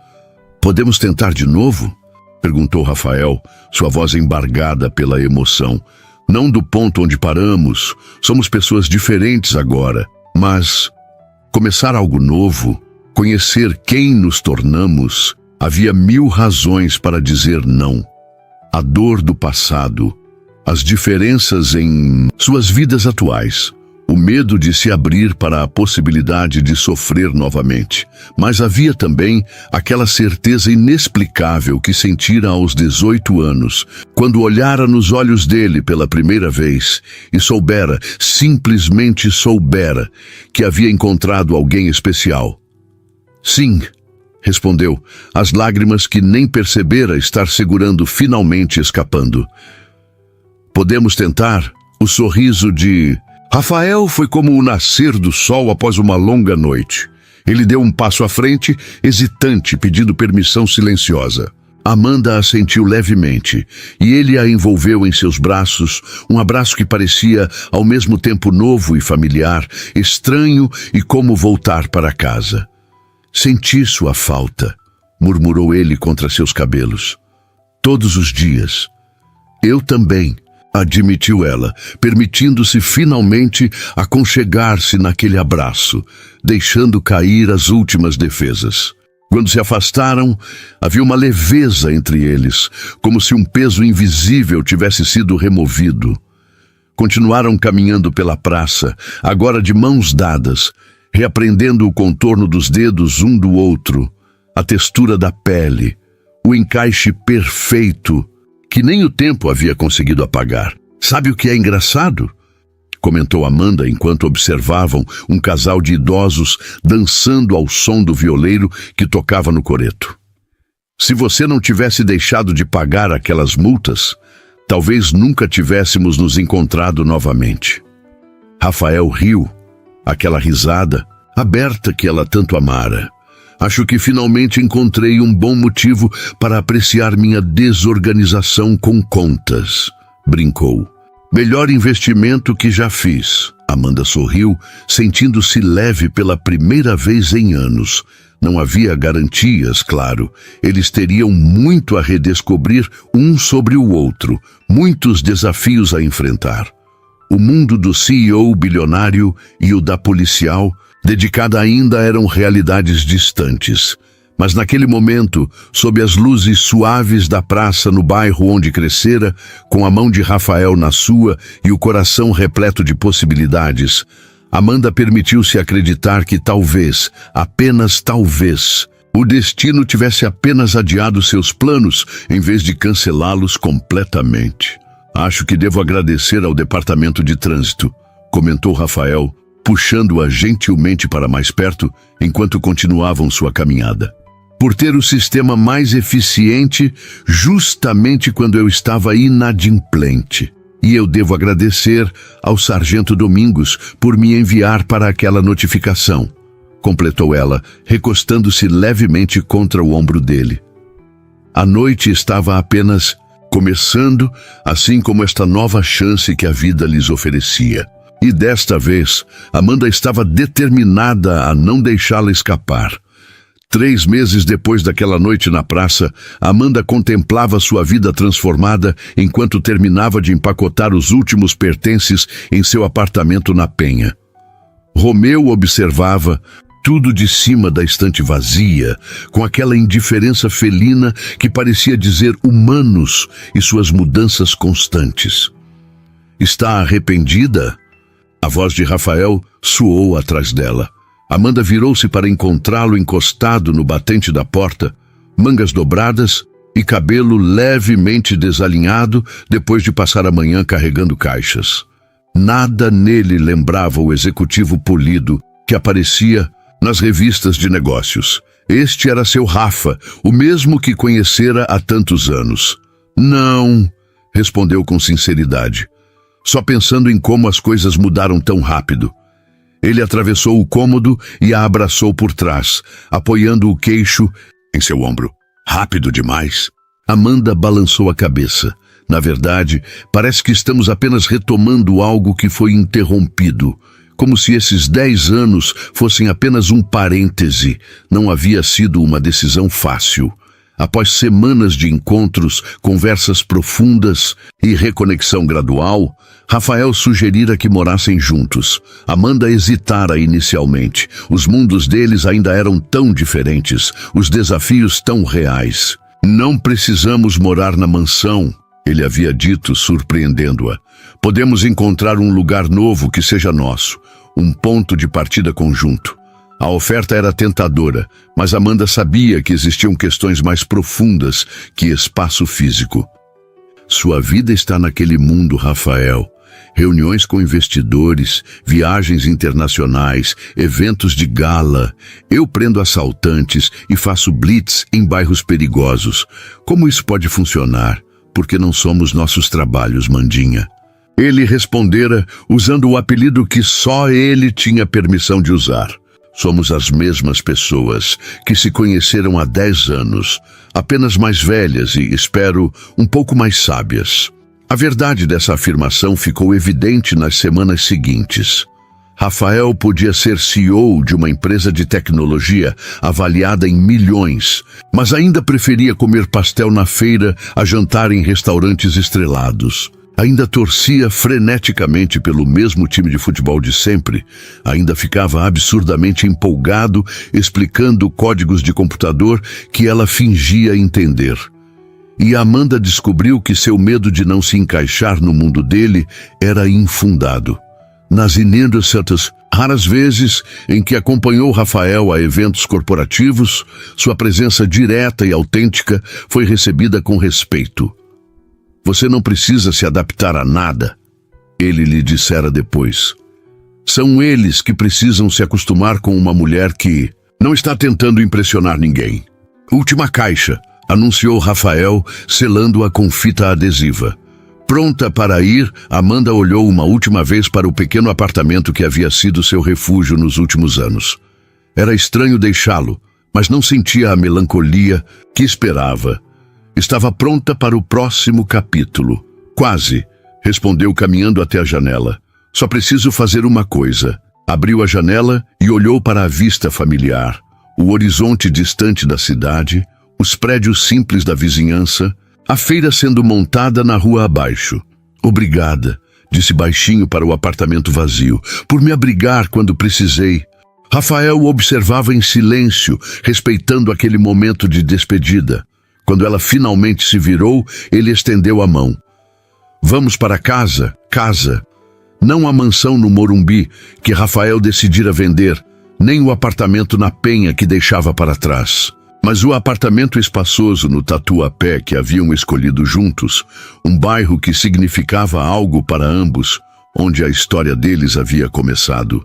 Podemos tentar de novo? Perguntou Rafael, sua voz embargada pela emoção. Não do ponto onde paramos. Somos pessoas diferentes agora. Mas começar algo novo, conhecer quem nos tornamos, havia 1000 razões para dizer não. A dor do passado, as diferenças em suas vidas atuais, o medo de se abrir para a possibilidade de sofrer novamente. Mas havia também aquela certeza inexplicável que sentira aos 18 anos, quando olhara nos olhos dele pela primeira vez e soubera, simplesmente soubera, que havia encontrado alguém especial. Sim, respondeu, as lágrimas que nem percebera estar segurando finalmente escapando. Podemos tentar? O sorriso de Rafael foi como o nascer do sol após uma longa noite. Ele deu um passo à frente, hesitante, pedindo permissão silenciosa. Amanda assentiu levemente, e ele a envolveu em seus braços, um abraço que parecia ao mesmo tempo novo e familiar, estranho e como voltar para casa. Senti sua falta, murmurou ele contra seus cabelos. Todos os dias. Eu também, admitiu ela, permitindo-se finalmente aconchegar-se naquele abraço, deixando cair as últimas defesas. Quando se afastaram, havia uma leveza entre eles, como se um peso invisível tivesse sido removido. Continuaram caminhando pela praça, agora de mãos dadas, reaprendendo o contorno dos dedos um do outro, a textura da pele, o encaixe perfeito, que nem o tempo havia conseguido apagar. Sabe o que é engraçado? Comentou Amanda enquanto observavam um casal de idosos dançando ao som do violeiro que tocava no coreto. Se você não tivesse deixado de pagar aquelas multas, talvez nunca tivéssemos nos encontrado novamente. Rafael riu, aquela risada aberta que ela tanto amara. Acho que finalmente encontrei um bom motivo para apreciar minha desorganização com contas, brincou. Melhor investimento que já fiz. Amanda sorriu, sentindo-se leve pela primeira vez em anos. Não havia garantias, claro. Eles teriam muito a redescobrir um sobre o outro, muitos desafios a enfrentar. O mundo do CEO bilionário e o da policial, dedicada ainda, eram realidades distantes. Mas naquele momento, sob as luzes suaves da praça no bairro onde crescera, com a mão de Rafael na sua e o coração repleto de possibilidades, Amanda permitiu-se acreditar que talvez, apenas talvez, o destino tivesse apenas adiado seus planos em vez de cancelá-los completamente. Acho que devo agradecer ao departamento de trânsito, comentou Rafael, puxando-a gentilmente para mais perto enquanto continuavam sua caminhada. Por ter o sistema mais eficiente justamente quando eu estava inadimplente. E eu devo agradecer ao Sargento Domingos por me enviar para aquela notificação, completou ela, recostando-se levemente contra o ombro dele. A noite estava apenas começando, assim como esta nova chance que a vida lhes oferecia. E desta vez, Amanda estava determinada a não deixá-la escapar. 3 meses depois daquela noite na praça, Amanda contemplava sua vida transformada enquanto terminava de empacotar os últimos pertences em seu apartamento na Penha. Romeu observava tudo de cima da estante vazia, com aquela indiferença felina que parecia dizer humanos e suas mudanças constantes. Está arrependida? A voz de Rafael soou atrás dela. Amanda virou-se para encontrá-lo encostado no batente da porta, mangas dobradas e cabelo levemente desalinhado depois de passar a manhã carregando caixas. Nada nele lembrava o executivo polido que aparecia nas revistas de negócios. Este era seu Rafa, o mesmo que conhecera há tantos anos. Não, respondeu com sinceridade, só pensando em como as coisas mudaram tão rápido. Ele atravessou o cômodo e a abraçou por trás, apoiando o queixo em seu ombro. Rápido demais. Amanda balançou a cabeça. Na verdade, parece que estamos apenas retomando algo que foi interrompido, como se esses 10 anos fossem apenas um parêntese. Não havia sido uma decisão fácil. Após semanas de encontros, conversas profundas e reconexão gradual, Rafael sugerira que morassem juntos. Amanda hesitara inicialmente. Os mundos deles ainda eram tão diferentes, os desafios tão reais. Não precisamos morar na mansão, ele havia dito, surpreendendo-a. Podemos encontrar um lugar novo que seja nosso, um ponto de partida conjunto. A oferta era tentadora, mas Amanda sabia que existiam questões mais profundas que espaço físico. Sua vida está naquele mundo, Rafael. Reuniões com investidores, viagens internacionais, eventos de gala. Eu prendo assaltantes e faço blitz em bairros perigosos. Como isso pode funcionar? Porque não somos nossos trabalhos, Mandinha. Ele respondera usando o apelido que só ele tinha permissão de usar. Somos as mesmas pessoas que se conheceram há 10 anos, apenas mais velhas e, espero, um pouco mais sábias. A verdade dessa afirmação ficou evidente nas semanas seguintes. Rafael podia ser CEO de uma empresa de tecnologia avaliada em milhões, mas ainda preferia comer pastel na feira a jantar em restaurantes estrelados. Ainda torcia freneticamente pelo mesmo time de futebol de sempre, ainda ficava absurdamente empolgado explicando códigos de computador que ela fingia entender. E Amanda descobriu que seu medo de não se encaixar no mundo dele era infundado. Nas inúmeras, raras vezes em que acompanhou Rafael a eventos corporativos, sua presença direta e autêntica foi recebida com respeito. Você não precisa se adaptar a nada, ele lhe dissera depois. São eles que precisam se acostumar com uma mulher que não está tentando impressionar ninguém. Última caixa, anunciou Rafael, selando-a com fita adesiva. Pronta para ir, Amanda olhou uma última vez para o pequeno apartamento que havia sido seu refúgio nos últimos anos. Era estranho deixá-lo, mas não sentia a melancolia que esperava. Estava pronta para o próximo capítulo. Quase, respondeu caminhando até a janela. Só preciso fazer uma coisa. Abriu a janela e olhou para a vista familiar. O horizonte distante da cidade, os prédios simples da vizinhança, a feira sendo montada na rua abaixo. Obrigada, disse baixinho para o apartamento vazio, por me abrigar quando precisei. Rafael observava em silêncio, respeitando aquele momento de despedida. Quando ela finalmente se virou, ele estendeu a mão. Vamos para casa, casa. Não a mansão no Morumbi, que Rafael decidira vender, nem o apartamento na Penha que deixava para trás. Mas o apartamento espaçoso no Tatuapé que haviam escolhido juntos, um bairro que significava algo para ambos, onde a história deles havia começado.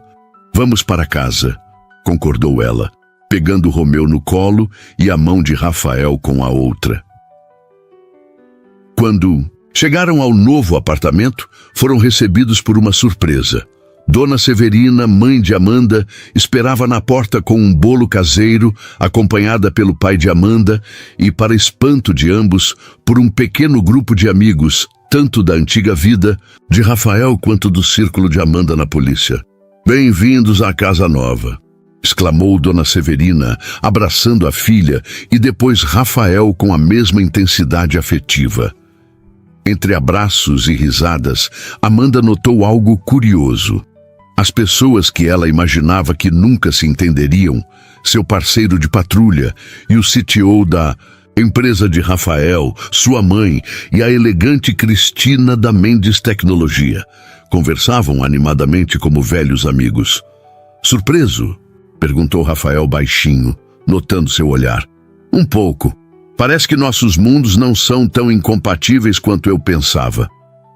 Vamos para casa, concordou ela, pegando Romeu no colo e a mão de Rafael com a outra. Quando chegaram ao novo apartamento, foram recebidos por uma surpresa. Dona Severina, mãe de Amanda, esperava na porta com um bolo caseiro, acompanhada pelo pai de Amanda e, para espanto de ambos, por um pequeno grupo de amigos, tanto da antiga vida de Rafael quanto do círculo de Amanda na polícia. Bem-vindos à casa nova, exclamou Dona Severina, abraçando a filha, e depois Rafael com a mesma intensidade afetiva. Entre abraços e risadas, Amanda notou algo curioso. As pessoas que ela imaginava que nunca se entenderiam, seu parceiro de patrulha e o CTO da empresa de Rafael, sua mãe e a elegante Cristina da Mendes Tecnologia, conversavam animadamente como velhos amigos. Surpreso? Perguntou Rafael baixinho, notando seu olhar. Um pouco. Parece que nossos mundos não são tão incompatíveis quanto eu pensava.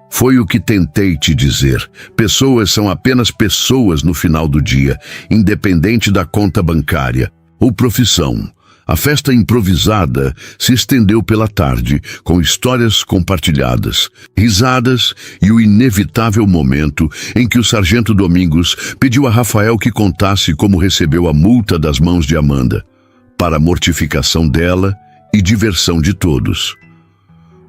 Foi o que tentei te dizer. Pessoas são apenas pessoas no final do dia, independente da conta bancária ou profissão. A festa improvisada se estendeu pela tarde, com histórias compartilhadas, risadas e o inevitável momento em que o sargento Domingos pediu a Rafael que contasse como recebeu a multa das mãos de Amanda, para a mortificação dela e diversão de todos.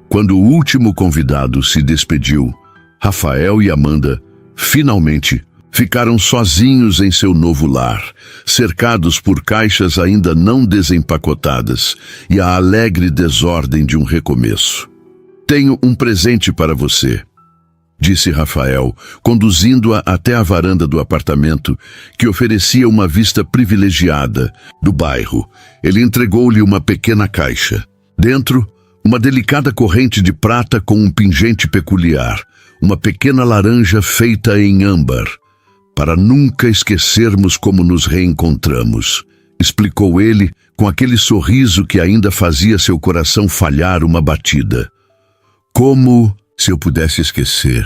Quando o último convidado se despediu, Rafael e Amanda finalmente Ficaram sozinhos em seu novo lar, cercados por caixas ainda não desempacotadas e a alegre desordem de um recomeço. "Tenho um presente para você", disse Rafael, conduzindo-a até a varanda do apartamento, que oferecia uma vista privilegiada do bairro. Ele entregou-lhe uma pequena caixa. Dentro, uma delicada corrente de prata com um pingente peculiar, uma pequena laranja feita em âmbar. "Para nunca esquecermos como nos reencontramos", explicou ele com aquele sorriso que ainda fazia seu coração falhar uma batida. "Como se eu pudesse esquecer",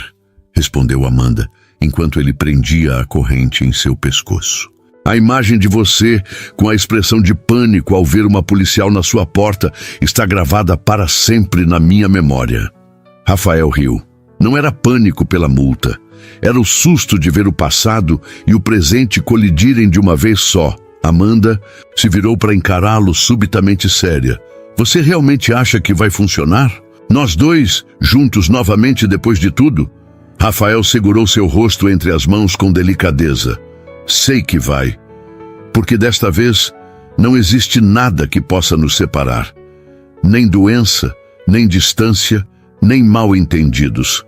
respondeu Amanda, enquanto ele prendia a corrente em seu pescoço. "A imagem de você, com a expressão de pânico ao ver uma policial na sua porta, está gravada para sempre na minha memória." Rafael riu. Não era pânico pela multa. Era o susto de ver o passado e o presente colidirem de uma vez só. Amanda se virou para encará-lo subitamente séria. "Você realmente acha que vai funcionar? Nós dois, juntos novamente depois de tudo?" Rafael segurou seu rosto entre as mãos com delicadeza. "Sei que vai, porque desta vez não existe nada que possa nos separar. Nem doença, nem distância, nem mal-entendidos.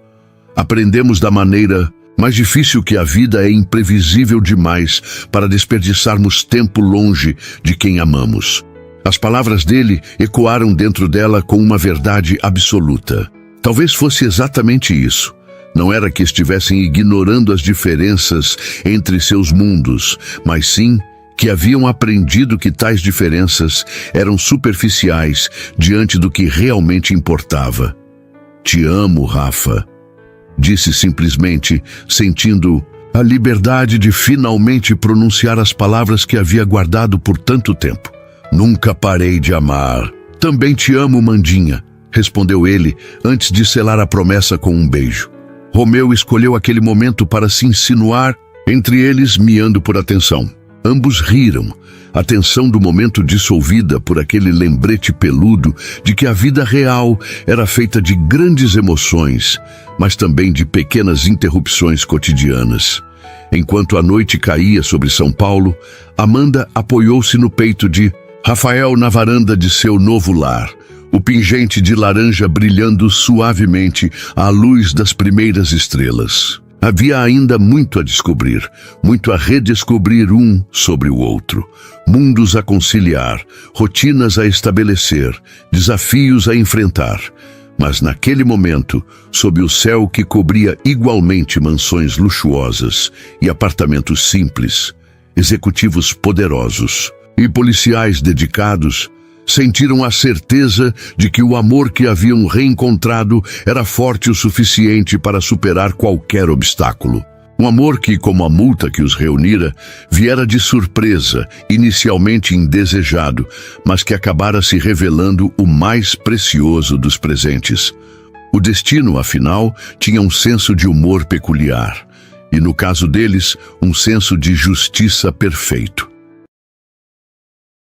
Aprendemos da maneira mais difícil que a vida é imprevisível demais para desperdiçarmos tempo longe de quem amamos." As palavras dele ecoaram dentro dela com uma verdade absoluta. Talvez fosse exatamente isso. Não era que estivessem ignorando as diferenças entre seus mundos, mas sim que haviam aprendido que tais diferenças eram superficiais diante do que realmente importava. "Te amo, Rafa", disse simplesmente, sentindo a liberdade de finalmente pronunciar as palavras que havia guardado por tanto tempo. "Nunca parei de amar." "Também te amo, Mandinha", respondeu ele, antes de selar a promessa com um beijo. Romeu escolheu aquele momento para se insinuar entre eles, miando por atenção. Ambos riram, a tensão do momento dissolvida por aquele lembrete peludo de que a vida real era feita de grandes emoções, mas também de pequenas interrupções cotidianas. Enquanto a noite caía sobre São Paulo, Amanda apoiou-se no peito de Rafael na varanda de seu novo lar, o pingente de laranja brilhando suavemente à luz das primeiras estrelas. Havia ainda muito a descobrir, muito a redescobrir um sobre o outro, mundos a conciliar, rotinas a estabelecer, desafios a enfrentar. Mas naquele momento, sob o céu que cobria igualmente mansões luxuosas e apartamentos simples, executivos poderosos e policiais dedicados, sentiram a certeza de que o amor que haviam reencontrado era forte o suficiente para superar qualquer obstáculo. Um amor que, como a multa que os reunira, viera de surpresa, inicialmente indesejado, mas que acabara se revelando o mais precioso dos presentes. O destino, afinal, tinha um senso de humor peculiar, e no caso deles, um senso de justiça perfeito.